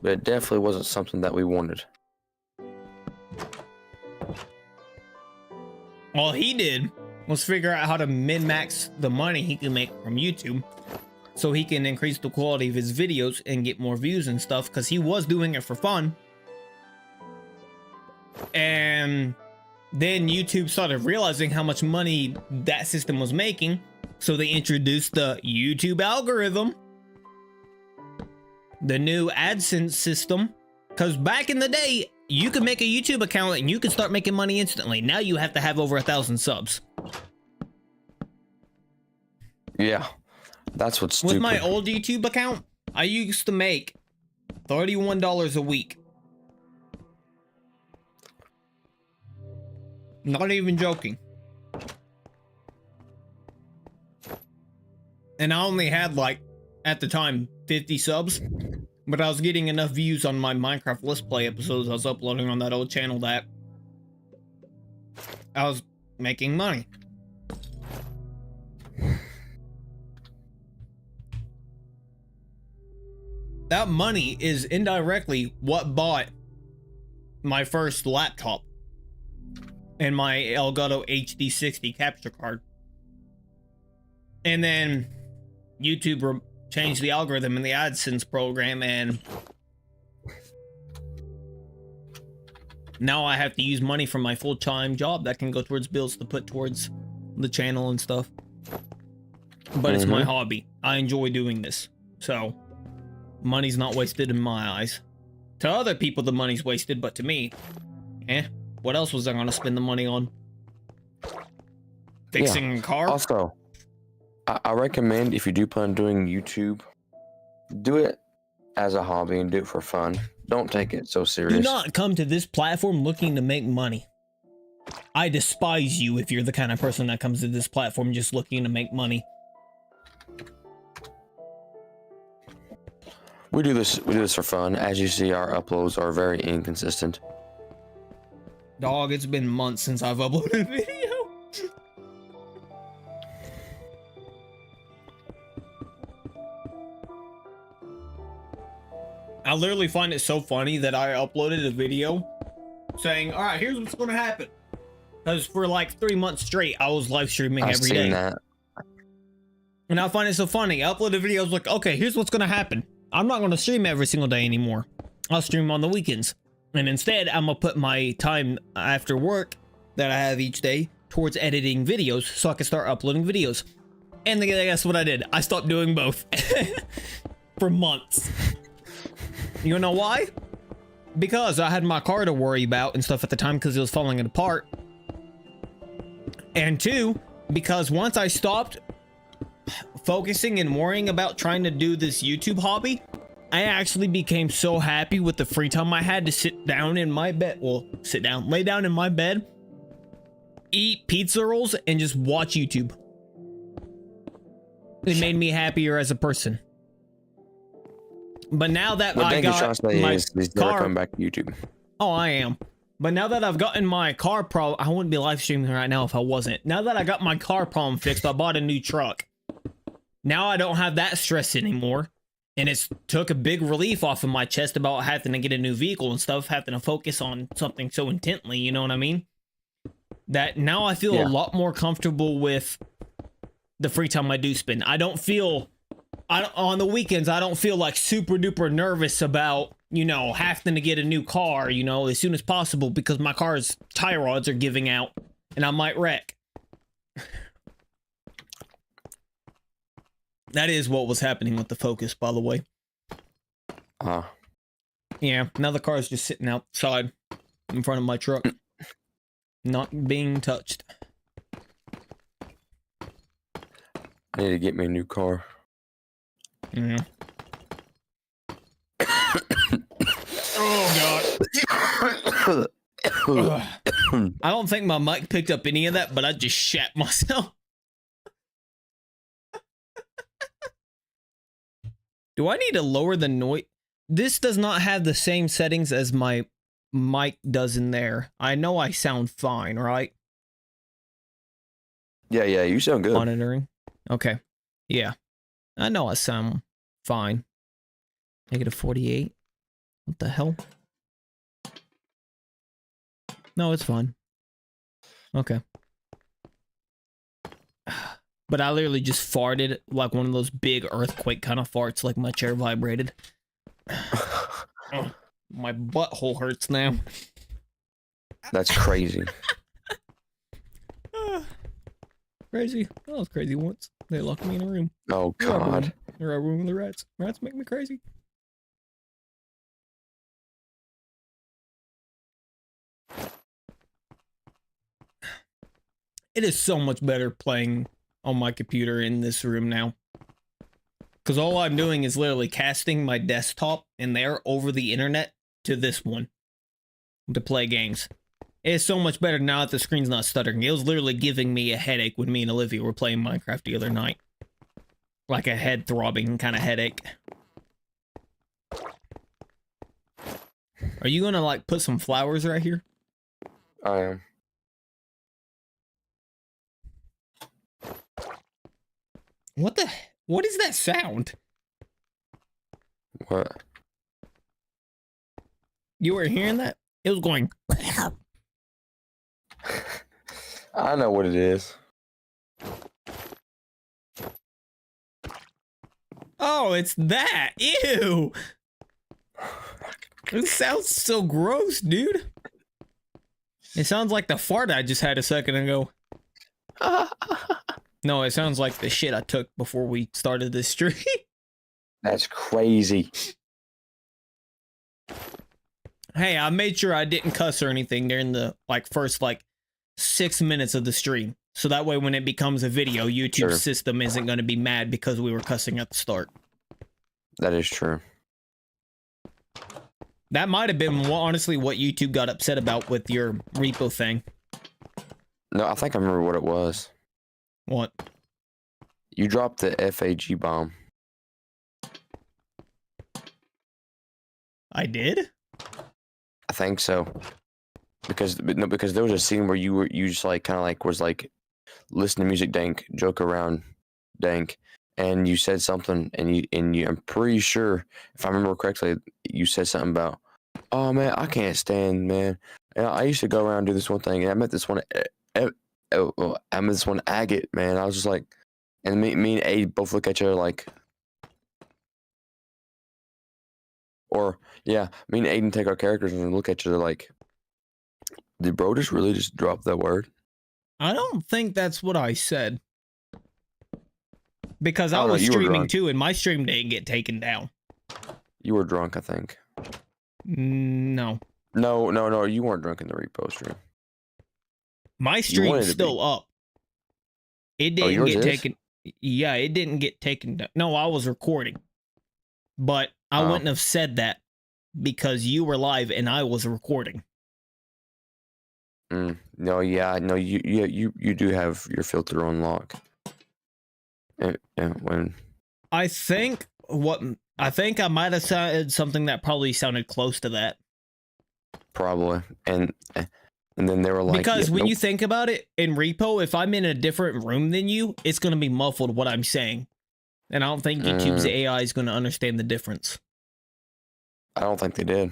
but it definitely wasn't something that we wanted. All he did was figure out how to min-max the money he can make from YouTube so he can increase the quality of his videos and get more views and stuff, because he was doing it for fun. And then YouTube started realizing how much money that system was making, so they introduced the YouTube algorithm, the new AdSense system, because back in the day, you could make a YouTube account and you could start making money instantly. Now you have to have over 1,000 subs. Yeah, that's what's stupid. With my old YouTube account, I used to make $31 a week. Not even joking. And I only had, like, at the time, 50 subs. But I was getting enough views on my Minecraft Let's Play episodes I was uploading on that old channel that I was making money. That money is indirectly what bought my first laptop and my Elgato HD60 capture card. And then YouTube changed the algorithm in the AdSense program, and now I have to use money from my full-time job that can go towards bills to put towards the channel and stuff. But it's my hobby. I enjoy doing this. So money's not wasted in my eyes. To other people, the money's wasted, but to me, what else was I gonna spend the money on? Fixing a car? Also, I recommend, if you do plan on doing YouTube, do it as a hobby and do it for fun. Don't take it so serious. Do not come to this platform looking to make money. I despise you if you're the kind of person that comes to this platform just looking to make money. We do this for fun. As you see, our uploads are very inconsistent. Dog, it's been months since I've uploaded a video. I literally find it so funny that I uploaded a video saying, all right, here's what's going to happen. Because for like 3 months straight, I was live streaming every day. That. And I find it so funny. I uploaded videos like, okay, here's what's going to happen. I'm not going to stream every single day anymore. I'll stream on the weekends. And instead, I'm going to put my time after work that I have each day towards editing videos so I can start uploading videos. And then guess what I did? I stopped doing both for months. You know why? Because I had my car to worry about and stuff at the time because it was falling apart. And two, because once I stopped focusing and worrying about trying to do this YouTube hobby, I actually became so happy with the free time I had to sit down in my bed. Well, lay down in my bed, eat pizza rolls, and just watch YouTube. It made me happier as a person. But now that What I Dank is trying got to say my is he's never car, coming back to YouTube. oh, I am. But now that I've gotten my car problem, I wouldn't be live streaming right now if I wasn't. Now that I got my car problem fixed, I bought a new truck. Now I don't have that stress anymore. And it's took a big relief off of my chest about having to get a new vehicle and stuff, having to focus on something so intently, you know what I mean? That now I feel a lot more comfortable with the free time I do spend. I don't feel, on the weekends, I don't feel like super duper nervous about, you know, having to get a new car, you know, as soon as possible because my car's tie rods are giving out and I might wreck. That is what was happening with the Focus, by the way. Yeah, now the car is just sitting outside in front of my truck, not being touched. I need to get me a new car. Yeah. Oh, God. I don't think my mic picked up any of that, but I just shat myself. Do I need to lower the noise? This does not have the same settings as my mic does in there. I know I sound fine, right? Yeah, you sound good. Monitoring. Okay. Yeah. I know I sound fine. -48. What the hell? No, it's fine. Okay. But I literally just farted like one of those big earthquake kind of farts, like my chair vibrated. Oh, my butthole hurts now. That's crazy. Crazy. That was crazy once. They locked me in a room. Oh, God. They're a room with the rats. Rats make me crazy. It is so much better playing on my computer in this room now. Because all I'm doing is literally casting my desktop in there over the internet to this one to play games. It's so much better now that the screen's not stuttering. It was literally giving me a headache when me and Olivia were playing Minecraft the other night. Like a head throbbing kind of headache. Are you gonna like put some flowers right here? I am. What is that sound? What? You were hearing that? It was going. I know what it is. Oh, it's that. Ew. It sounds so gross, dude. It sounds like the fart I just had a second ago. No, it sounds like the shit I took before we started this stream. That's crazy. Hey, I made sure I didn't cuss or anything during the first 6 minutes of the stream. So that way when it becomes a video, YouTube's system isn't going to be mad because we were cussing at the start. That is true. That might have been honestly what YouTube got upset about with your repo thing. No, I think I remember what it was. What? You dropped the FAG bomb. I did? I think so. Because there was a scene where you just was listen to music, Dank, joke around, Dank, and you said something, and you I'm pretty sure, if I remember correctly, you said something about, oh man, I can't stand, man. And I used to go around and do this one thing, and I met this one, agate, man. I was just like, and me and Aid both look at each other like, or yeah, me and Aiden take our characters and look at each other like, did bro just really just drop that word? I don't think that's what I said. Because I was streaming too, and my stream didn't get taken down. You were drunk, I think. No. No, you weren't drunk in the repo stream. My stream's still up. It didn't get taken. Yeah, it didn't get taken down. No, I was recording. But I wouldn't have said that because you were live and I was recording. No, you do have your filter on lock. And when I think what I think I might have said something that probably sounded close to that. Probably. And then they were like, because yeah, when nope. you think about it in repo, if I'm in a different room than you, it's going to be muffled what I'm saying. And I don't think YouTube's AI is going to understand the difference. I don't think they did.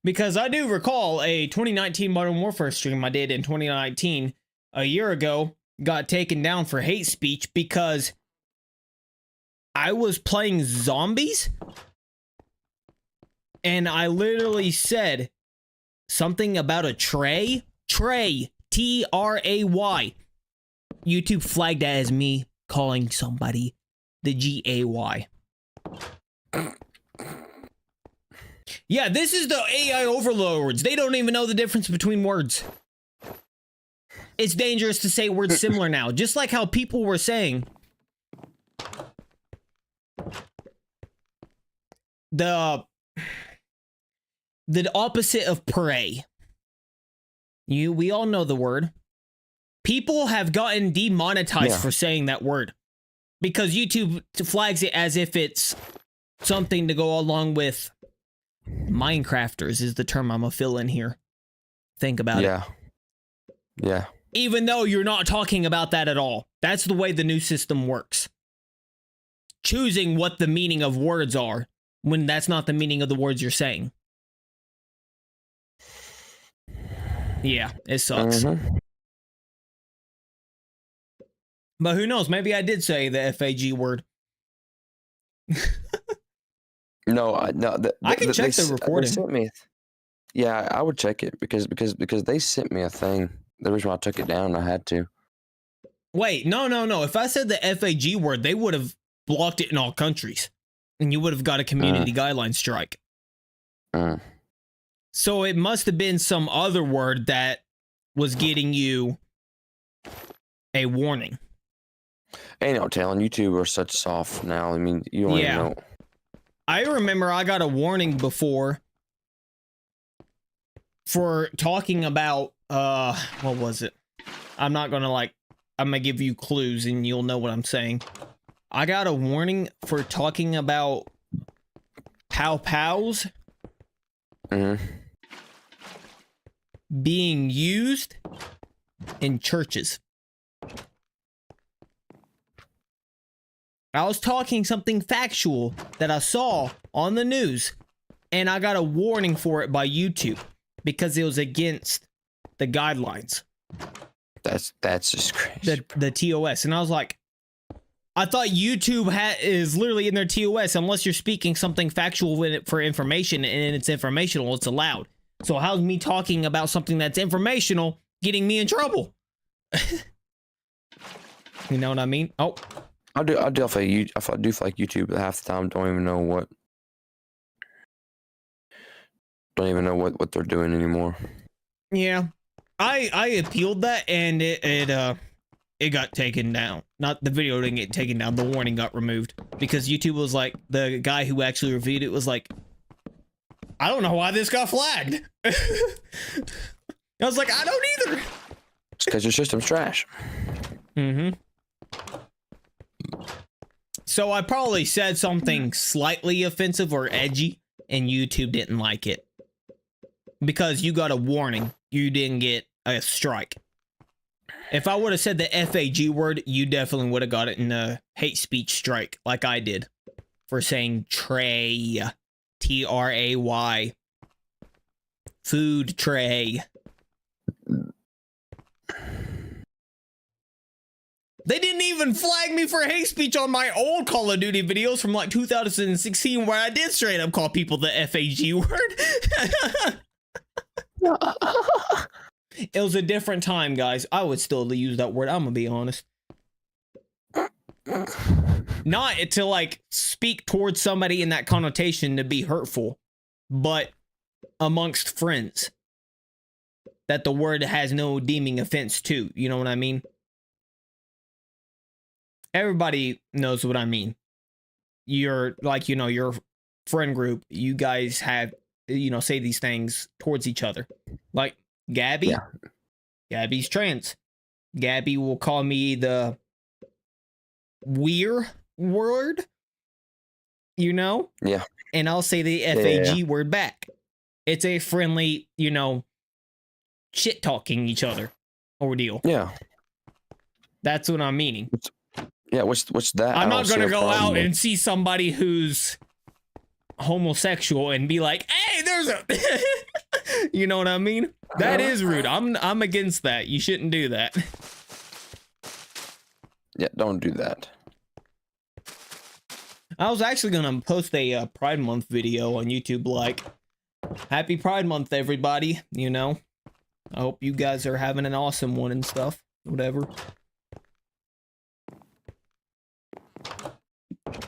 Because I do recall a 2019 Modern Warfare stream I did in 2019 a year ago got taken down for hate speech because I was playing zombies and I literally said something about a tray. Tray. T-R-A-Y. YouTube flagged that as me calling somebody the G-A-Y. Yeah, this is the AI overlords. They don't even know the difference between words. It's dangerous to say words similar now. Just like how people were saying the opposite of pray. We all know the word. People have gotten demonetized for saying that word because YouTube flags it as if it's something to go along with Minecrafters is the term I'm gonna fill in here. Think about it. Yeah. Even though you're not talking about that at all. That's the way the new system works. Choosing what the meaning of words are when that's not the meaning of the words you're saying. Yeah, it sucks. But who knows? Maybe I did say the FAG word. No. I can check the recording. They sent me, yeah, I would check it because they sent me a thing. The reason why I took it down, I had to. Wait, no. If I said the FAG word, they would have blocked it in all countries, and you would have got a community guideline strike. So it must have been some other word that was getting you a warning. Ain't no telling. YouTube are such soft now. I mean, you don't even know. I remember I got a warning before for talking about, what was it? I'm not gonna I'm gonna give you clues and you'll know what I'm saying. I got a warning for talking about pow-pows being used in churches. I was talking something factual that I saw on the news, and I got a warning for it by YouTube because it was against the guidelines. That's just crazy. The TOS, and I was like, I thought YouTube is literally in their TOS unless you're speaking something factual with it for information, and it's informational, it's allowed. So how's me talking about something that's informational getting me in trouble? You know what I mean? Oh. I do feel like YouTube half the time don't even know what they're doing anymore. Yeah, I appealed that and it got taken down. Not the video didn't get taken down. The warning got removed because YouTube was like, the guy who actually reviewed it was like, I don't know why this got flagged. I was like, I don't either. It's because your system's trash. So I probably said something slightly offensive or edgy, and YouTube didn't like it. Because you got a warning, you didn't get a strike. If I would have said the FAG word, you definitely would have got it in a hate speech strike, like I did. For saying tray. T-R-A-Y. Food tray. They didn't even flag me for hate speech on my old Call of Duty videos from like 2016 where I did straight up call people the FAG word. It was a different time, guys. I would still use that word. I'm gonna be honest. Not to like speak towards somebody in that connotation to be hurtful, but amongst friends. That the word has no deeming offense to. You know what I mean? Everybody knows what I mean. You're like, your friend group, you guys have, say these things towards each other. Like Gabby. Yeah. Gabby's trans. Gabby will call me the weird word. you know? Yeah. And I'll say the FAG word back. It's a friendly, you know, shit talking each other ordeal. Yeah. That's what I'm meaning. Yeah, what's that? I'm not gonna go out and see somebody who's homosexual and be like, hey, there's a you know what I mean? That is rude. I'm against that. You shouldn't do that. Yeah, don't do that. I was actually gonna post a Pride Month video on YouTube, like, happy Pride Month, everybody, you know? I hope you guys are having an awesome one and stuff, whatever.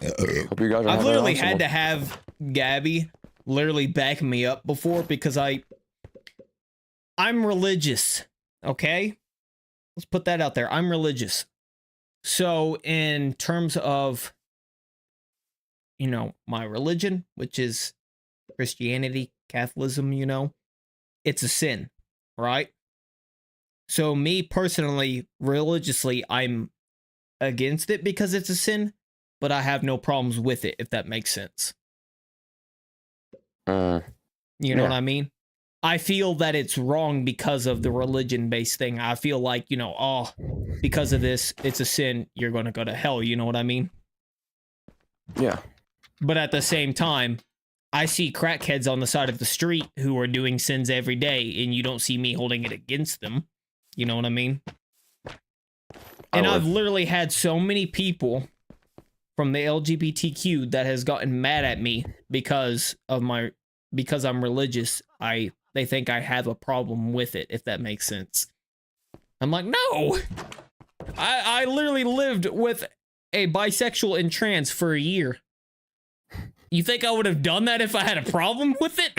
Hope you guys are I've literally had to have Gabby literally back me up before because I'm religious, okay? Let's put that out there. I'm religious. So in terms of, you know, my religion, which is Christianity, Catholicism, you know, it's a sin, right? So me personally, religiously, I'm against it because it's a sin, but I have no problems with it, if that makes sense. You know what I mean? I feel that it's wrong because of the religion-based thing. I feel like, you know, oh, because of this, it's a sin, you're going to go to hell. You know what I mean? Yeah. But at the same time, I see crackheads on the side of the street who are doing sins every day, and you don't see me holding it against them. You know what I mean? And I've literally had so many people from the LGBTQ that has gotten mad at me because I'm religious. They think I have a problem with it, if that makes sense. I'm like, no! I literally lived with a bisexual and trans for a year. You think I would have done that if I had a problem with it?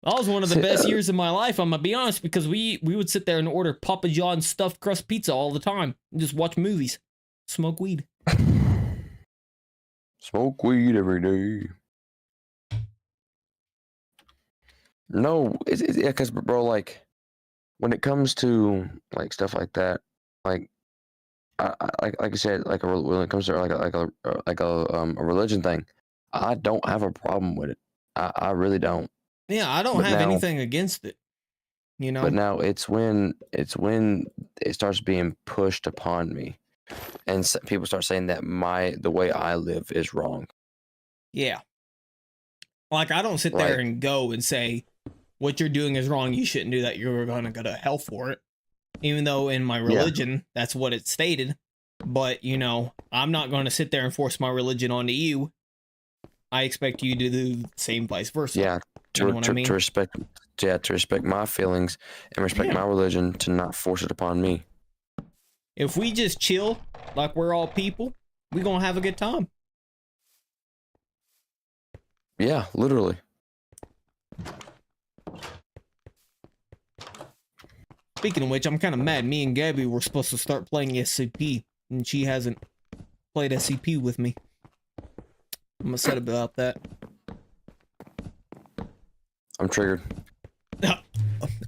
That was one of the best years of my life, I'm gonna be honest, because we would sit there and order Papa John's stuffed crust pizza all the time and just watch movies, smoke weed. Smoke weed every day. No, it's yeah, cause bro, like when it comes to like stuff like that, like like I said, like when it comes to a religion thing, I don't have a problem with it. I really don't. Yeah, I don't have anything against it. You know. But now it's when it starts being pushed upon me, and people start saying that the way I live is wrong. Yeah. Like I don't sit there and go and say, what you're doing is wrong, you shouldn't do that, you're gonna go to hell for it. Even though in my religion, that's what it stated. But, you know, I'm not going to sit there and force my religion onto you. I expect you to do the same vice versa. Yeah, to respect my feelings and respect my religion, to not force it upon me. If we just chill like we're all people, we're going to have a good time. Yeah, literally. Speaking of which, I'm kind of mad. Me and Gabby were supposed to start playing SCP, and she hasn't played SCP with me. I'm upset about that. I'm triggered.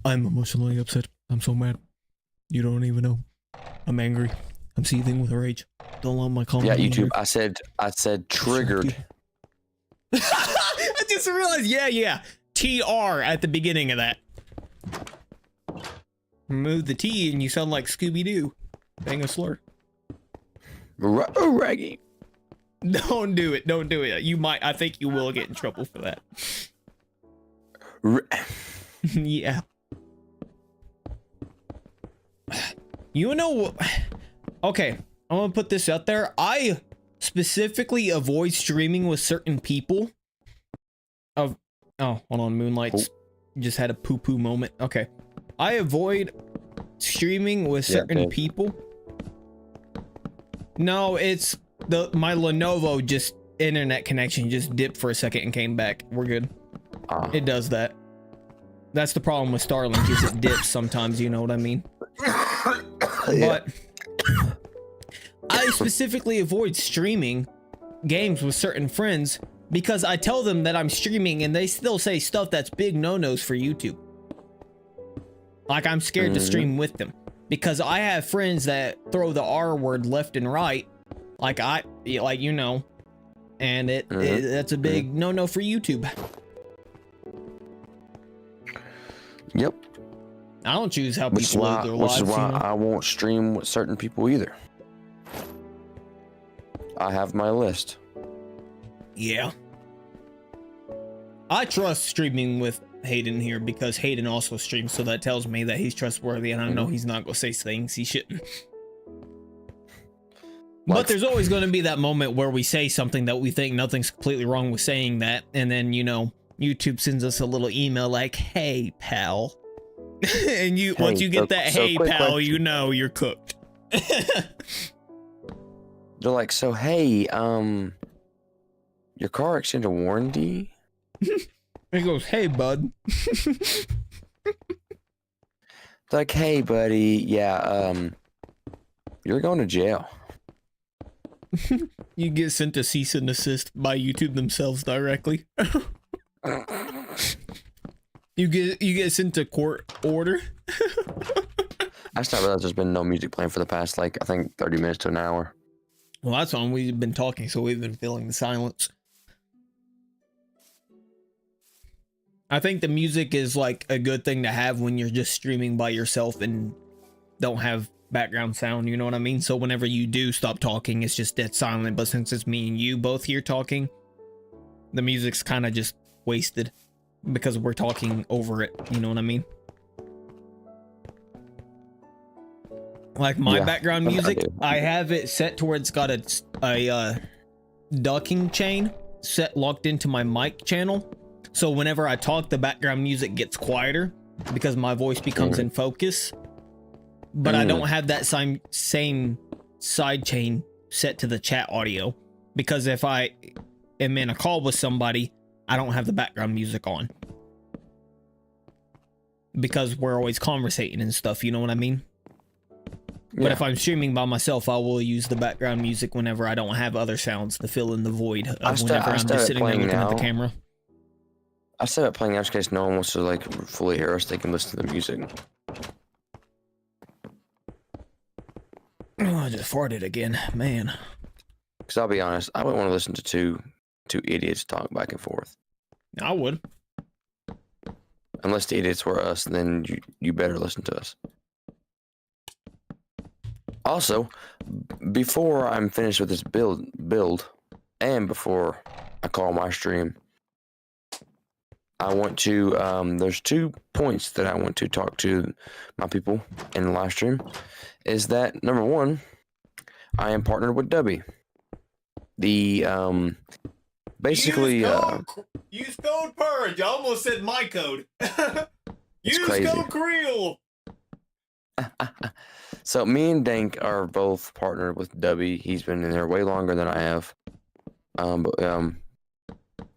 I'm emotionally upset. I'm so mad. You don't even know. I'm angry. I'm seething with rage. Don't let my comment. Yeah, YouTube. Angry. I said triggered. I just realized. Yeah. TR at the beginning of that. Remove the T and you sound like Scooby-Doo. Bang a slur. Raggy. Don't do it. Don't do it. You might. I think you will get in trouble for that. Yeah. You know. Okay. I'm gonna put this out there. I specifically avoid streaming with certain people. Oh, hold on. Moonlight's just had a poo-poo moment. Okay. I avoid streaming with certain people. No, it's my Lenovo just internet connection just dipped for a second and came back. We're good. It does that. That's the problem with Starlink, is it dips sometimes, you know what I mean? But I specifically avoid streaming games with certain friends because I tell them that I'm streaming and they still say stuff that's big no-nos for YouTube. Like, I'm scared to stream with them because I have friends that throw the R word left and right. Like, you know, and that's a big no for YouTube. Yep. I don't choose how Which people live their lives. is why you know? I won't stream with certain people either. I have my list. Yeah. I trust streaming with Hayden here because Hayden also streams, so that tells me that he's trustworthy, and I know he's not gonna say things he shouldn't. But there's always going to be that moment where we say something that we think nothing's completely wrong with saying that, and then, you know, YouTube sends us a little email like, "Hey, pal," and once you get that "Hey, pal," you know you're cooked. They're like, "So hey, your car extended warranty?" He goes, "Hey, bud." Like, "Hey, buddy, yeah, you're going to jail." You get sent to cease and desist by YouTube themselves directly. You get sent to court order. I just not realized there's been no music playing for the past, like, I think 30 minutes to an hour. Well, that's when we've been talking, so we've been feeling the silence. I think the music is like a good thing to have when you're just streaming by yourself and don't have background sound, you know what I mean? So whenever you do stop talking, it's just dead silent. But since it's me and you both here talking, the music's kind of just wasted because we're talking over it, you know what I mean? Like my background music, I have it set to where it's got a ducking chain locked into my mic channel. So whenever I talk, the background music gets quieter because my voice becomes in focus. But I don't have that same side chain set to the chat audio, because if I am in a call with somebody, I don't have the background music on because we're always conversating and stuff, you know what I mean? But if I'm streaming by myself, I will use the background music whenever I don't have other sounds to fill in the void of whenever I'm just sitting there looking at the camera. I set up playing out in case no one wants to like fully hear us. They can listen to the music. Oh, I just farted again, man. Because I'll be honest, I wouldn't want to listen to two idiots talk back and forth. I would. Unless the idiots were us, then you better listen to us. Also, before I'm finished with this build, and before I call my stream, I want to, there's 2 points that I want to talk to my people in the live stream. Is that, number one, I am partnered with Dubby. The, basically, use code purge. I almost said my code. Use code Creel. So me and Dank are both partnered with Dubby. He's been in there way longer than I have. But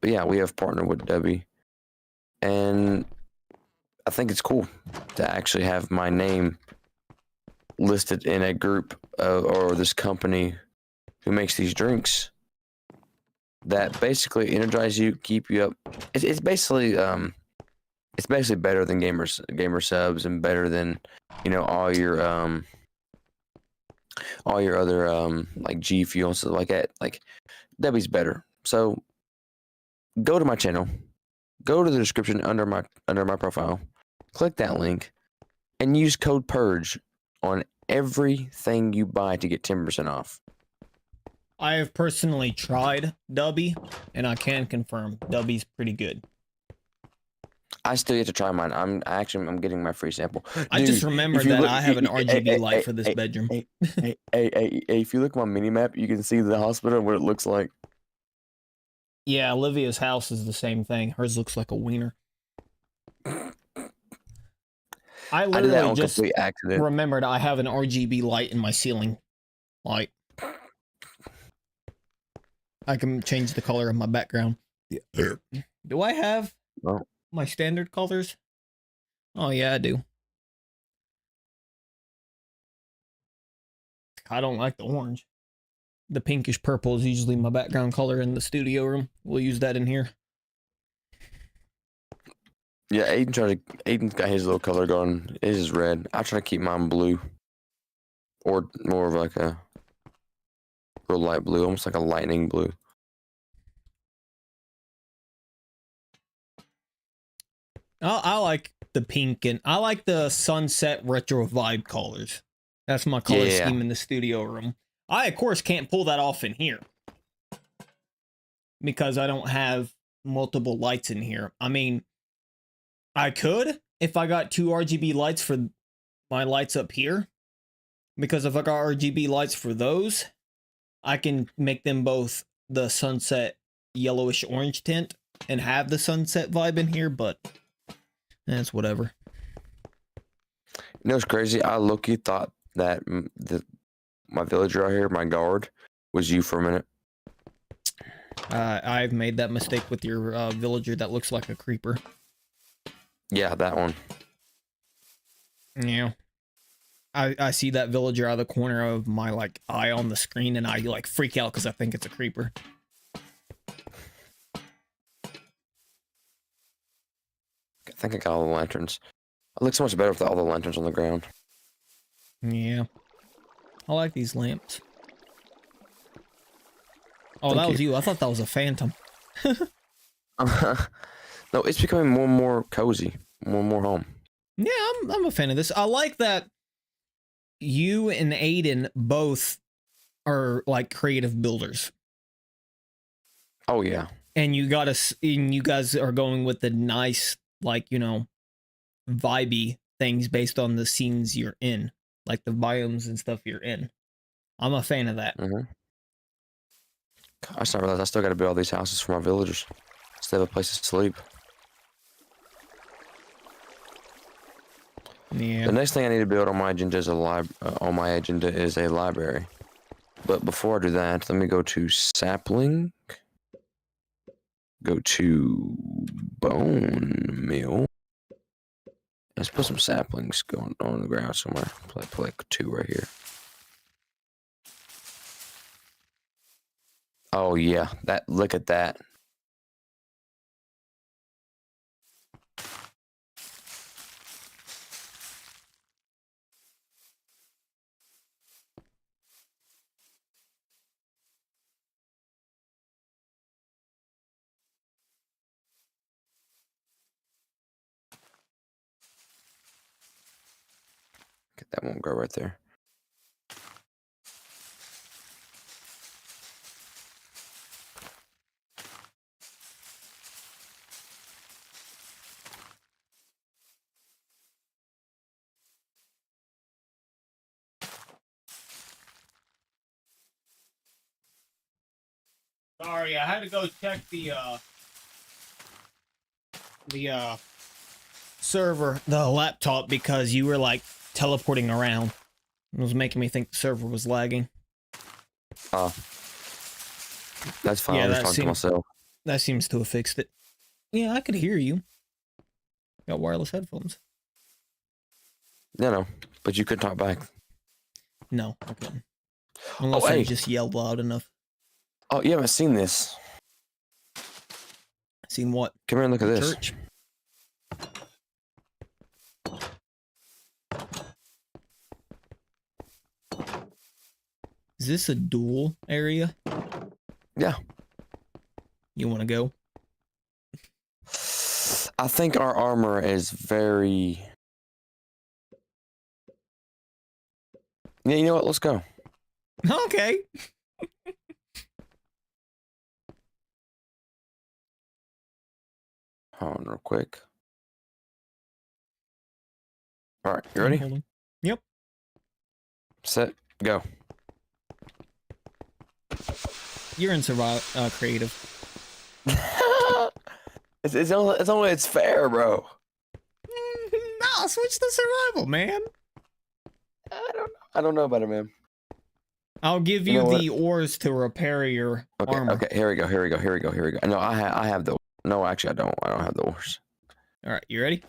yeah, we have partnered with Dubby. And I think it's cool to actually have my name listed in a group or this company who makes these drinks that basically energize you, keep you up. It's basically better than gamer subs and better than, you know, all your other like G Fuel and stuff like that. Like Debbie's better. So go to my channel, go to the description under my profile, click that link, and use code PURGE on everything you buy to get 10% off. I have personally tried Dubby, and I can confirm Dubby's pretty good. I still get to try mine. I'm getting my free sample. I just remembered that I have an RGB light for this bedroom. Hey, if you look at my mini map, you can see the hospital and what it looks like. Yeah, Olivia's house is the same thing. Hers looks like a wiener. I literally just remembered I have an RGB light in my ceiling light. I can change the color of my background. Do I have my standard colors? Oh yeah, I do. I don't like the orange. The pinkish purple is usually my background color in the studio room. We'll use that in here. Yeah, Aiden's got his little color going. His is red. I try to keep mine blue. Or more of like a real light blue, almost like a lightning blue. I like the pink and I like the sunset retro vibe colors. That's my color scheme in the studio room. I, of course, can't pull that off in here because I don't have multiple lights in here. I mean, I could if I got 2 RGB lights for my lights up here, because if I got RGB lights for those, I can make them both the sunset yellowish orange tint and have the sunset vibe in here, but that's whatever. You know what's crazy? I low-key thought that my villager out here, my guard, was you for a minute. I've made that mistake with your villager that looks like a creeper. Yeah, that one. Yeah. I see that villager out of the corner of my like eye on the screen and I like freak out because I think it's a creeper. I think I got all the lanterns. It looks so much better with all the lanterns on the ground. Yeah. I like these lamps. Oh, Thank that was you. you. I thought that was a phantom. No, it's becoming more and more cozy, more and more home. Yeah, I'm a fan of this. I like that you and Aiden both are like creative builders. Oh yeah. And you guys are going with the nice, like, you know, vibey things based on the scenes you're in, like the biomes and stuff you're in. I'm a fan of that. Mm-hmm. I just not realized I still got to build all these houses for my villagers. So they have a place to sleep. Yeah. The next thing I need to build on my agenda is a library. But before I do that, let me go to sapling. Go to bone meal. Let's put some saplings going on the ground somewhere. Put like 2 right here. Oh yeah, look at that. That won't go right there. Sorry, I had to go check the server, the laptop, because you were like teleporting around. It was making me think the server was lagging. That's fine. Yeah, I'm just that talking to seems- myself. That seems to have fixed it. Yeah, I could hear you. Got wireless headphones. No, but you could talk back. No, I couldn't. Unless I hey. just yelled loud enough. Oh, you haven't seen this. Seen what? Come here and look at this. Church? Is this a duel area? Yeah. You want to go? I think our armor is very... Yeah, you know what? Let's go. Okay. Hold on real quick. All right, you ready? Hold on. Yep. Set, go. You're in creative. It's fair, bro. No, switch to survival, man. I don't know about it, man. I'll give You you, know the ores to repair your armor. Okay, here we go. No, I have the... No, actually, I don't have the ores. All right, you ready?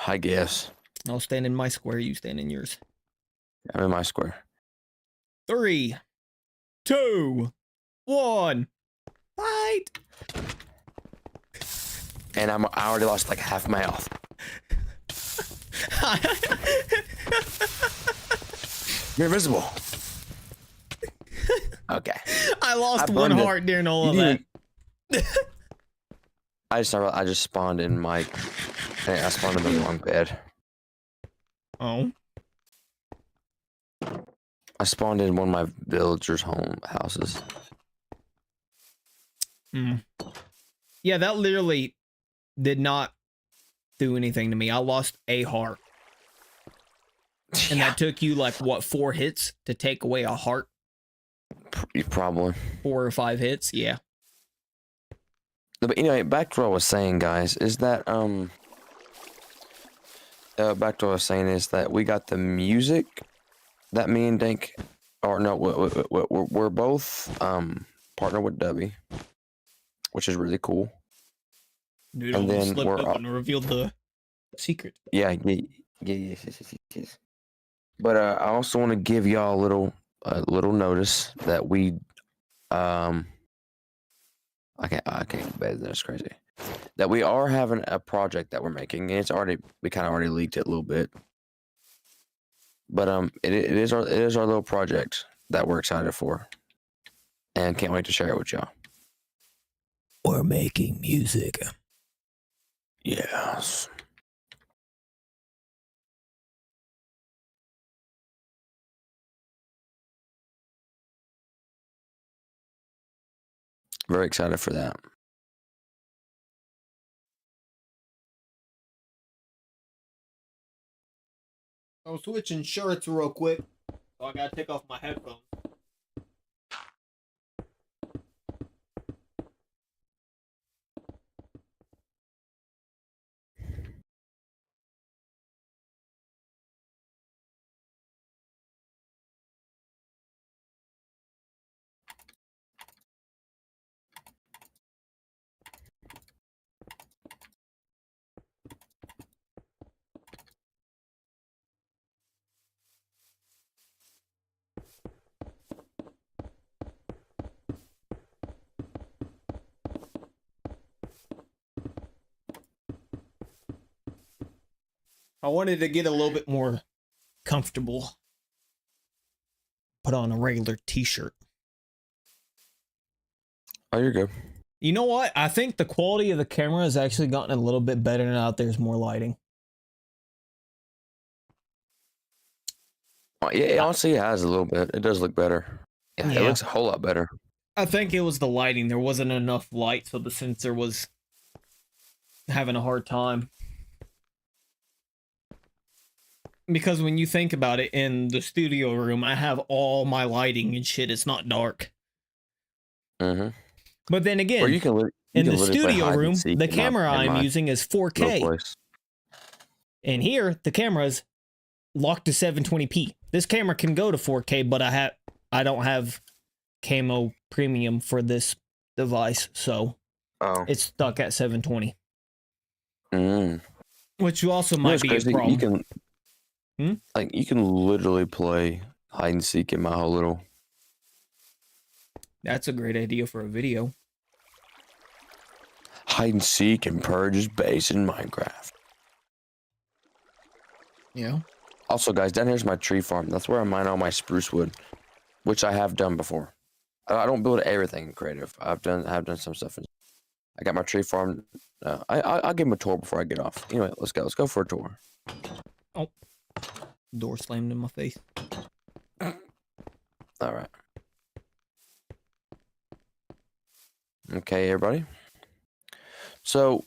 I guess. I'll stand in my square, you stand in yours. I'm in my square. 3, 2, 1, fight! And I already lost like half my health. You're invisible. Okay. I lost I one burned it. heart during all You of that. I just spawned in my. I spawned in the wrong bed. Oh. I spawned in one of my villagers' houses. Hmm. Yeah, that literally did not do anything to me. I lost a heart. And that took you like what, 4 hits to take away a heart? Probably 4 or 5 hits, yeah. But anyway, back to what I was saying, guys, is that back to what I was saying is that we got the music that me and Dank, or no, we're both partnered with Debbie, which is really cool. Dude, and then slipped up and revealed the secret. Yeah. But I also want to give y'all a little notice that we I can't bed. That's crazy. That we are having a project that we're making, and we kind of already leaked it a little bit. But it is our little project that we're excited for, and can't wait to share it with y'all. We're making music. Yes. Very excited for that. I'm switching shirts real quick, so I gotta take off my headphones. I wanted to get a little bit more comfortable. Put on a regular t-shirt. Oh, you're good. You know what? I think the quality of the camera has actually gotten a little bit better now that there's more lighting. Yeah, honestly, it has a little bit. It does look better. Yeah, it looks a whole lot better. I think it was the lighting. There wasn't enough light, so the sensor was having a hard time. Because when you think about it, in the studio room, I have all my lighting and shit. It's not dark. Mm-hmm. But then again, in the studio room, the camera I'm using is 4K. And here, the camera's locked to 720p. This camera can go to 4K, but I don't have camo premium for this device, so it's stuck at 720. Which also might be a problem. You can literally play hide and seek in my whole little. That's a great idea for a video. Hide and seek and purge base in Minecraft. Yeah. Also, guys, down here's my tree farm. That's where I mine all my spruce wood, which I have done before. I don't build everything in creative. I've done some stuff. I got my tree farm. I'll give him a tour before I get off. Anyway, let's go. Let's go for a tour. Oh. Door slammed in my face. All right. Okay, everybody. So,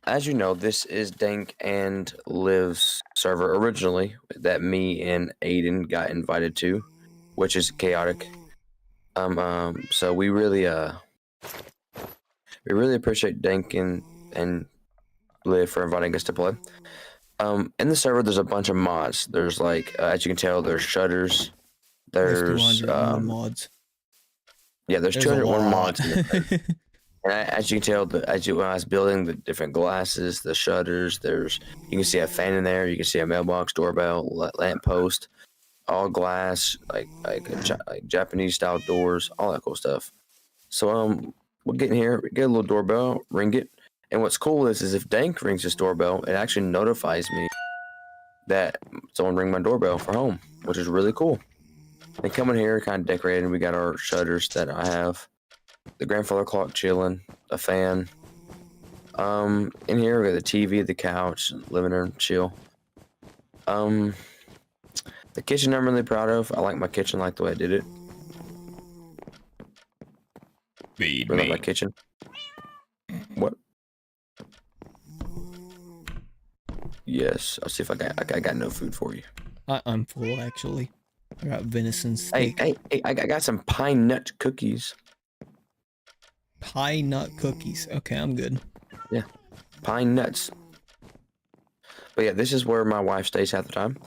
as you know, this is Dank and Liv's server originally that me and Aiden got invited to, which is chaotic. So we really appreciate Dank and Liv for inviting us to play. In the server, there's a bunch of mods. There's like, as you can tell, there's shutters. There's 201 mods. Yeah, there's 201 mods. And as you can tell, when I was building the different glasses, the shutters, you can see a fan in there. You can see a mailbox, doorbell, lamppost, all glass, like Japanese style doors, all that cool stuff. So we'll get in here, get a little doorbell, ring it. And what's cool is if Dank rings his doorbell, it actually notifies me that someone ring my doorbell for home, which is really cool. And coming here, kind of decorated, we got our shutters that I have, the grandfather clock chilling, a fan, In here we got the TV, the couch, living room, chill. The kitchen I'm really proud of. I like my kitchen, like the way I did it. Feed Really me. like my kitchen. What? Yes, I'll see if I got no food for you. I'm full actually. I got venison Hey, steak. hey, I got some pine nut cookies. Pie nut cookies. Okay, I'm good. Yeah, pine nuts. But yeah, this is where my wife stays half the time.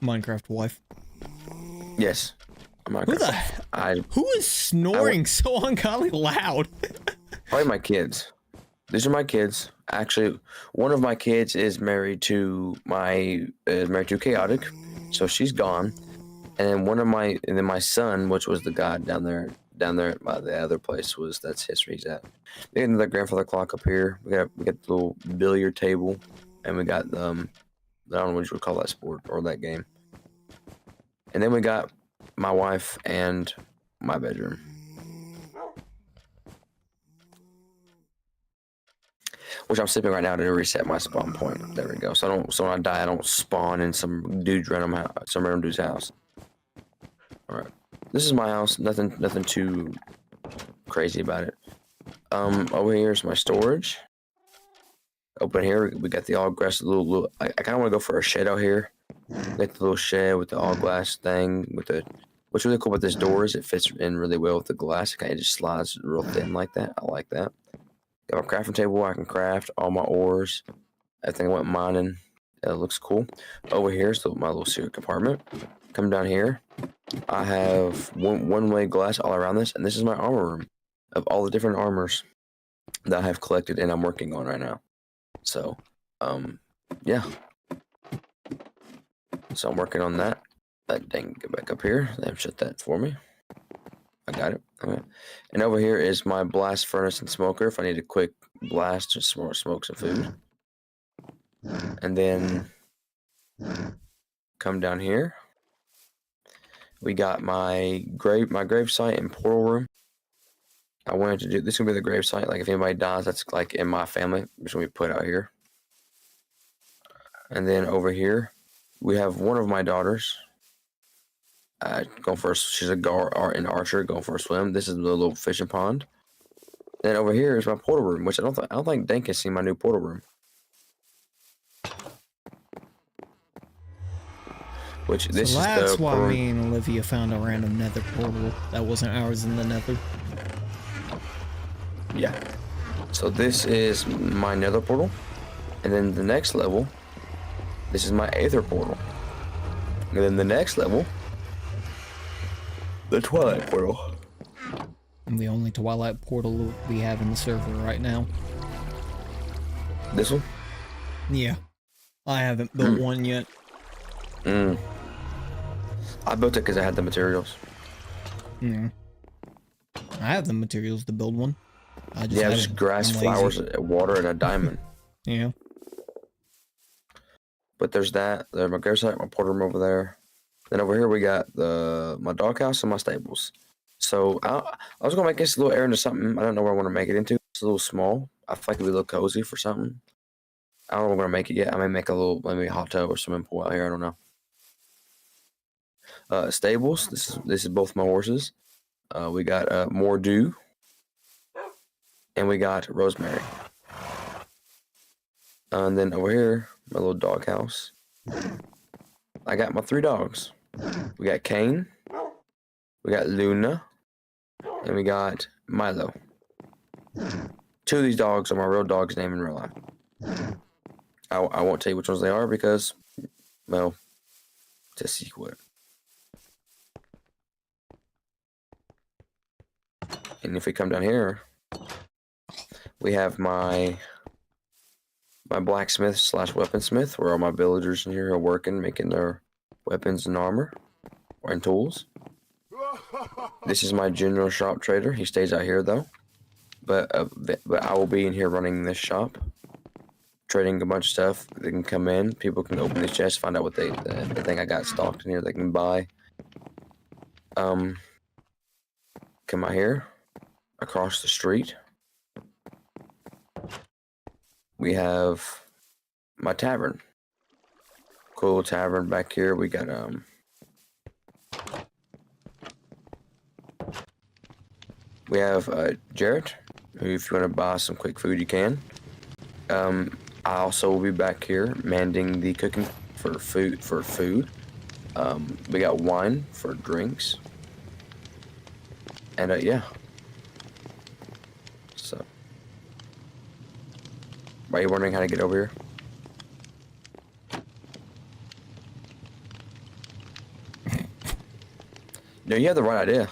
Minecraft wife. Yes. Who the? Who is snoring so ungodly loud? Probably my kids. These are my kids. Actually, one of my kids is married to Chaotic, so she's gone. And then my son, which was the guy down there by the other place, that's history's at. We got another grandfather clock up here. We got the little billiard table, and we got I don't know what you would call that sport or that game. And then we got my wife and my bedroom. Which I'm sleeping right now to reset my spawn point. There we go. So when I die, I don't spawn in some random dude's house. All right, this is my house. Nothing too crazy about it. Over here is my storage. Open here, we got the all grass little. I kind of want to go for a shed out here. Get the little shed with the all glass thing What's really cool about this door is it fits in really well with the glass. It kind of just slides real thin like that. I like that. Got my crafting table. I can craft all my ores. Everything I went mining. It looks cool. Over here is my little secret compartment. Come down here. I have one-way glass all around this, and this is my armor room of all the different armors that I have collected and I'm working on right now. So, yeah. So I'm working on that. Dang, get back up here. They have shut that for me. I got it. Okay. And over here is my blast furnace and smoker if I need a quick blast to smoke some food. And then come down here. We got my grave site and portal room. I wanted to do this. Is gonna be the grave site. Like if anybody dies, that's like in my family. It's gonna be put out here. And then over here, we have one of my daughters. Going first. She's an archer. Going for a swim. This is the little fishing pond. Then over here is my portal room, which I don't think Dank has seen my new portal room. Which So this is that's the why portal. me and Olivia found a random nether portal that wasn't ours in the nether. Yeah. So this is my nether portal. And then the next level, this is my aether portal. And then the next level, the twilight portal. And the only Twilight portal we have in the server right now. This one? Yeah. I haven't built one yet. I built it because I had the materials. Yeah. I have the materials to build one. Yeah, just grass, flowers, water, and a diamond. Yeah. But there's that. There's my grave site, my portal room over there. Then over here we got my doghouse and my stables. So I was gonna make this a little area into something. I don't know where I want to make it into. It's a little small. I feel like it'd be a little cozy for something. I don't know what I'm gonna make it yet. I may make maybe a hot tub or swimming pool out here. I don't know. Stables. This is both my horses. We got Mordew, and we got Rosemary. And then over here, my little doghouse. I got my 3 dogs. We got Kane, we got Luna, and we got Milo. 2 of these dogs are my real dog's name in real life. I won't tell you which ones they are because, well, it's a secret. And if we come down here, we have my blacksmith / weaponsmith, where all my villagers in here are working, making their weapons and armor and tools. This is my general shop trader. He stays out here though, but I will be in here running this shop, trading a bunch of stuff. They can come in. People can open these chests, find out what the thing I got stocked in here. They can buy. Come out here, across the street. we have my tavern. Cool tavern back here. We got we have Jarrett, who if you want to buy some quick food you can. I also will be back here manning the cooking for food. We got wine for drinks. And yeah. So are you wondering how to get over here? No, you have the right idea.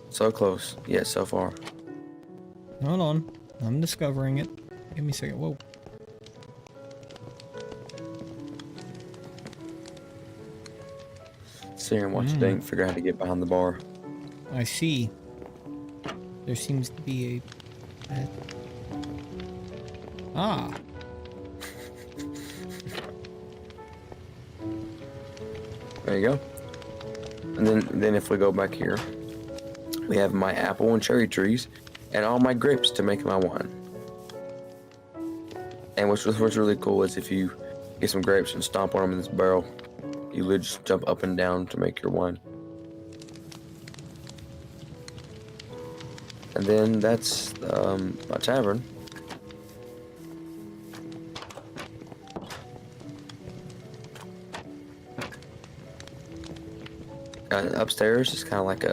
So close, yet so far. Hold on. I'm discovering it. Give me a second. Whoa. Sit here and watch Dank figure out how to get behind the bar. I see. There seems to be a... Ah. There you go. And then if we go back here, we have my apple and cherry trees and all my grapes to make my wine. And what's really cool is if you get some grapes and stomp on them in this barrel, you literally just jump up and down to make your wine. And then that's my tavern. Upstairs is kind of like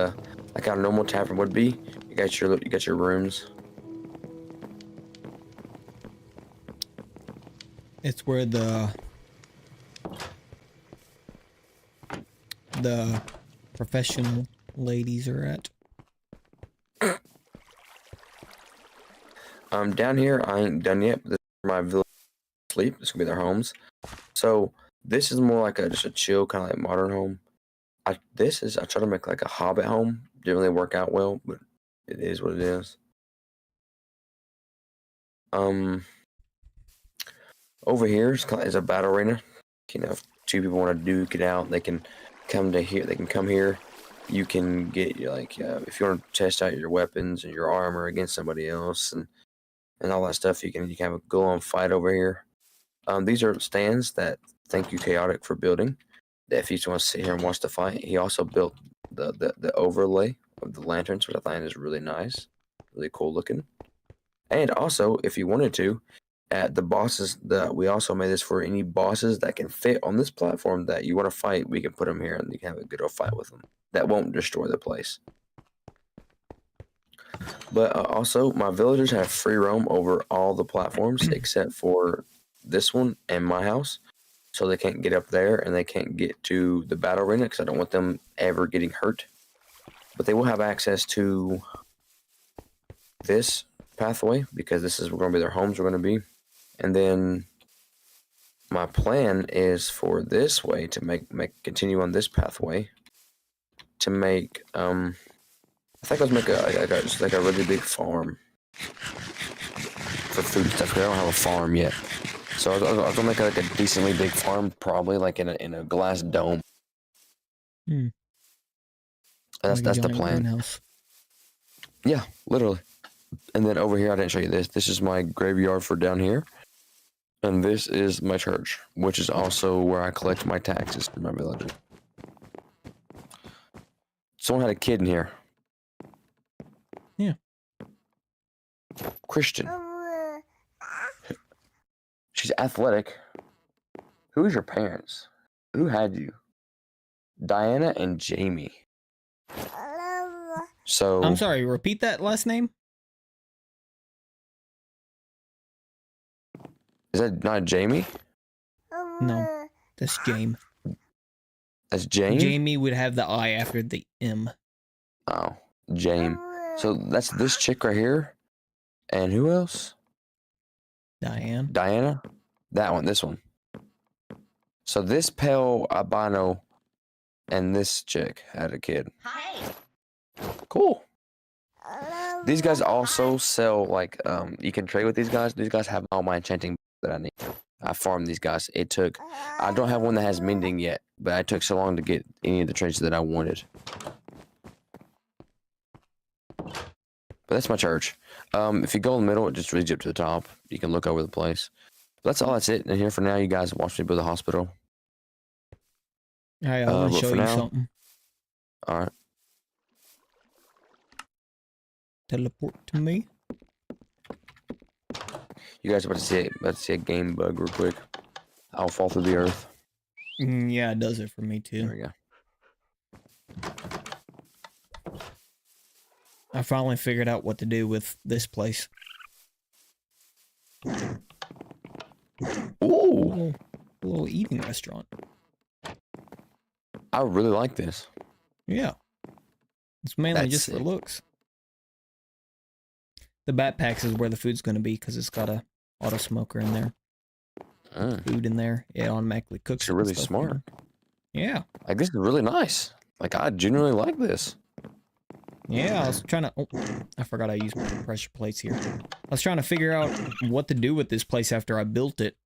how a normal tavern would be. You got your rooms. It's where the professional ladies are at. Down here I ain't done yet, but this is my village sleep. This gonna be their homes. So this is more like just a chill kind of like modern home. I try to make like a hobbit home. Didn't really work out well, but it is what it is. Over here is a battle arena. You know, if two people want to duke it out, they can come to here. They can come here. You can get like if you want to test out your weapons and your armor against somebody else and all that stuff. You can have a go on fight over here. These are stands that thank you Chaotic for building. That if you just want to sit here and watch the fight, he also built the overlay of the lanterns, which I find is really nice, really cool looking. And also, if you wanted to, at the bosses, we also made this for any bosses that can fit on this platform that you want to fight. We can put them here, and you can have a good old fight with them. That won't destroy the place. But also, my villagers have free roam over all the platforms except for this one and my house. So they can't get up there and they can't get to the battle arena because I don't want them ever getting hurt. But they will have access to this pathway because this is going to be their homes are going to be. And then my plan is for this way to continue on this pathway to make I think I was make just like a really big farm for food stuff. I don't have a farm yet. So I was gonna make like a decently big farm, probably like in a glass dome. Hmm. And that's the plan. Yeah, literally. And then over here, I didn't show you this. This is my graveyard for down here, and this is my church, which is also where I collect my taxes for my villagers. Someone had a kid in here. Yeah. Christian. She's athletic. Who's your parents? Who had you? Diana and Jamie. So I'm sorry, repeat that last name? Is that not Jamie? No, that's Jame. That's Jane? Jamie would have the I after the M. Oh, Jane. So that's this chick right here. And who else? Diane. Diana? That one, this one. So this pale albino and this chick had a kid. Hi. Cool. These guys also sell like you can trade with these guys. These guys have all my enchanting that I need. I farmed these guys. It took. I don't have one that has mending yet, but it took so long to get any of the traits that I wanted. But that's my church. If you go in the middle, it just leads you up to the top. You can look over the place. But that's all. That's it. And here for now, you guys watch me build the hospital. I will show you something. All right. Teleport to me. You guys are about to see a game bug real quick. I'll fall through the earth. Yeah, it does it for me too. There we go. I finally figured out what to do with this place. Ooh, a little eating restaurant. I really like this. Yeah, it's mainly just for looks. The backpacks is where the food's going to be because it's got a auto smoker in there. Food in there. It automatically cooks. It's really smart. Yeah. Like, this is really nice. Like, I genuinely like this. Yeah, I was trying to... Oh, I forgot I used pressure plates here. I was trying to figure out what to do with this place after I built it.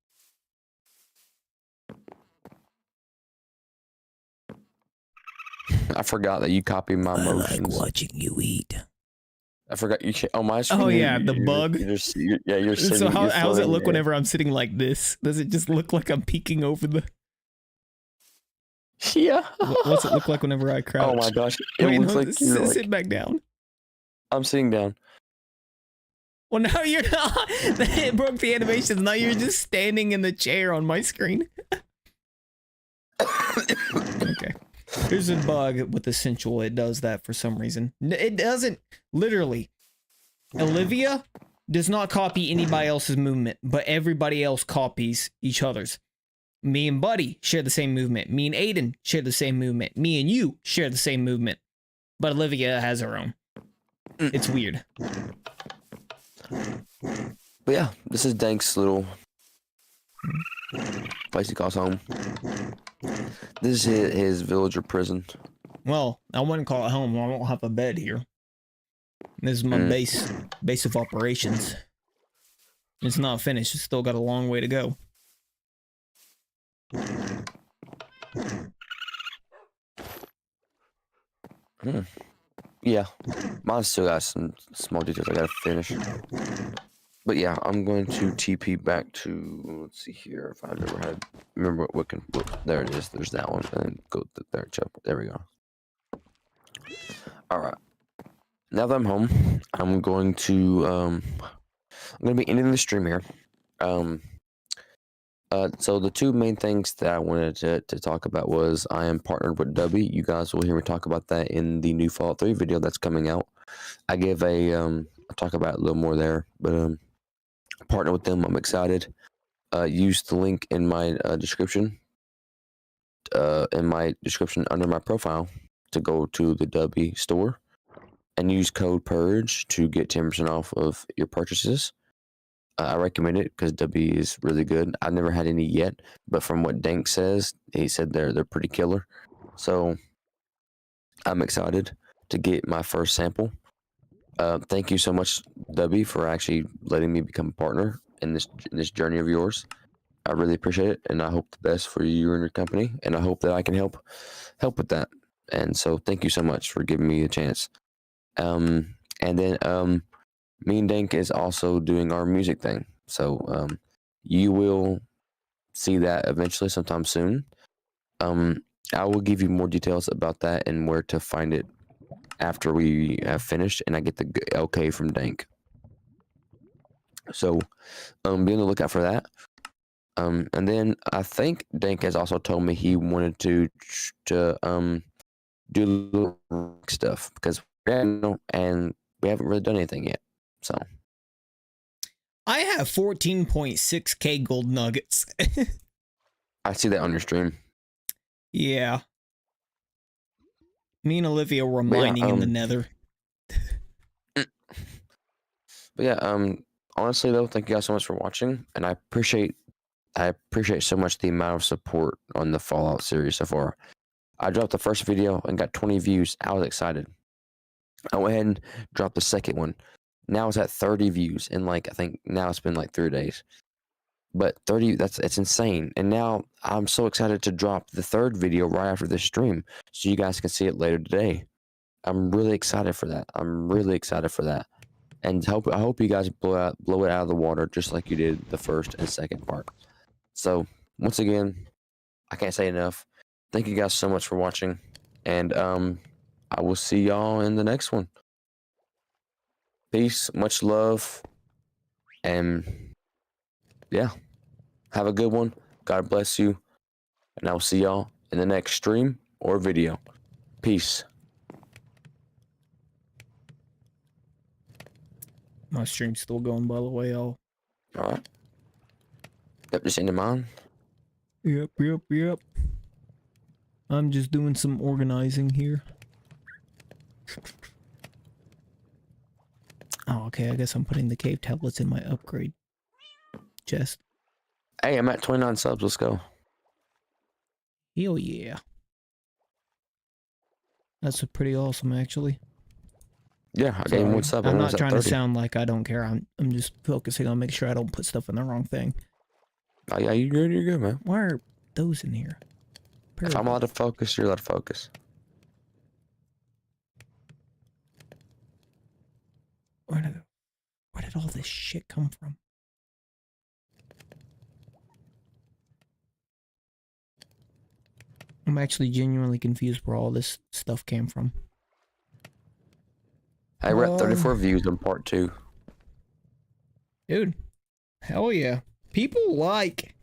I forgot that you copied my motions. I like watching you eat. I forgot you. Oh, my screen. Oh yeah, the bug. You're sitting. So how does it look whenever I'm sitting like this? Does it just look like I'm peeking over the? Yeah. What's it look like whenever I crouch? Oh my gosh! Wait, looks like sit back down. I'm sitting down. Well, now you're not. It broke the animations. Now you're just standing in the chair on my screen. Okay. Here's a bug with Essential. It does that for some reason. It doesn't, literally. Olivia does not copy anybody else's movement, but everybody else copies each other's. Me and Buddy share the same movement. Me and Aiden share the same movement. Me and you share the same movement. But Olivia has her own. It's weird. But yeah, this is Dank's little place he calls home. This is his village or prison. Well, I wouldn't call it home. I don't have a bed here. This is my base of operations. It's not finished. It's still got a long way to go. Yeah, mine still got some small details I gotta finish. But yeah, I'm going to TP back to, let's see here if I remember what there it is. There's that one, and go to there. There we go. All right. Now that I'm home, I'm going to be ending the stream here. So the two main things that I wanted to talk about was I am partnered with Dubby. You guys will hear me talk about that in the new Fallout 3 video that's coming out. I give I'll talk about it a little more there, but partner with them. I'm excited. Use the link in my description. Under my profile to go to the Dubby store and use code PURGE to get 10% off of your purchases. I recommend it because Dubby is really good. I've never had any yet, but from what Dank says, he said they're pretty killer. So I'm excited to get my first sample. Thank you so much, Dubby, for actually letting me become a partner in this journey of yours. I really appreciate it, and I hope the best for you and your company, and I hope that I can help with that. And so thank you so much for giving me a chance. And then me and Dank is also doing our music thing. So you will see that eventually sometime soon. I will give you more details about that and where to find it after we have finished and I get the LK from Dank. So be on the lookout for that. And then I think Dank has also told me he wanted to do little stuff because and we haven't really done anything yet. So I have 14.6k gold nuggets. I see that on your stream. Yeah. Me and Olivia were mining in the nether. But yeah, honestly though, thank you guys so much for watching, and I appreciate so much the amount of support on the Fallout series so far. I dropped the first video and got 20 views. I was excited. I went ahead and dropped the second one. Now it's at 30 views in I think now it's been 3 days. But 30, it's insane. And now I'm so excited to drop the third video right after this stream so you guys can see it later today. I'm really excited for that. And I hope you guys blow it out of the water just like you did the first and second part. So once again, I can't say enough. Thank you guys so much for watching, and I will see y'all in the next one. Peace, much love, and yeah, have a good one. God bless you, and I will see y'all in the next stream or video. Peace. My stream's still going, by the way. All right. Yep, just ending mine. Yep. I'm just doing some organizing here. Oh, okay. I guess I'm putting the cave tablets in my upgrade chest. Hey, I'm at 29 subs. Let's go. Hell yeah. That's pretty awesome, actually. Yeah, I gave him one sub. I'm not trying to sound like I don't care. I'm just focusing on making sure I don't put stuff in the wrong thing. Oh, yeah, you're good, man. Why are those in here? If I'm allowed to focus, you're allowed to focus. Where did all this shit come from? I'm actually genuinely confused where all this stuff came from. Hey, we're at 34 views on part 2. Dude, hell yeah. People like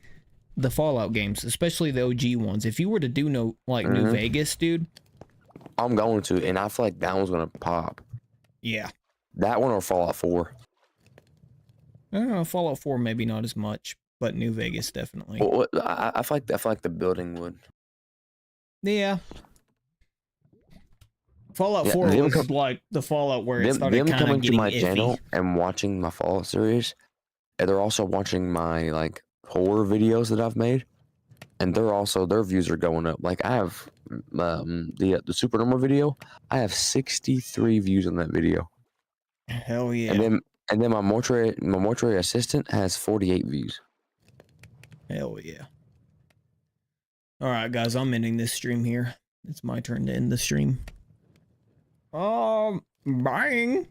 the Fallout games, especially the OG ones. If you were to do New Vegas, dude. I'm going to, and I feel like that one's going to pop. Yeah. That one or Fallout 4? Fallout 4 maybe not as much, but New Vegas definitely. Well, I feel like the building would. Yeah. Fallout 4 was like the Fallout where it started kind of getting my iffy. channel and watching my Fallout series, and they're also watching my like horror videos that I've made, and their views are going up. Like I have the super normal video, I have 63 views on that video. Hell yeah. And then my mortuary assistant has 48 views. Hell yeah. All right, guys, I'm ending this stream here. It's my turn to end the stream. Bang.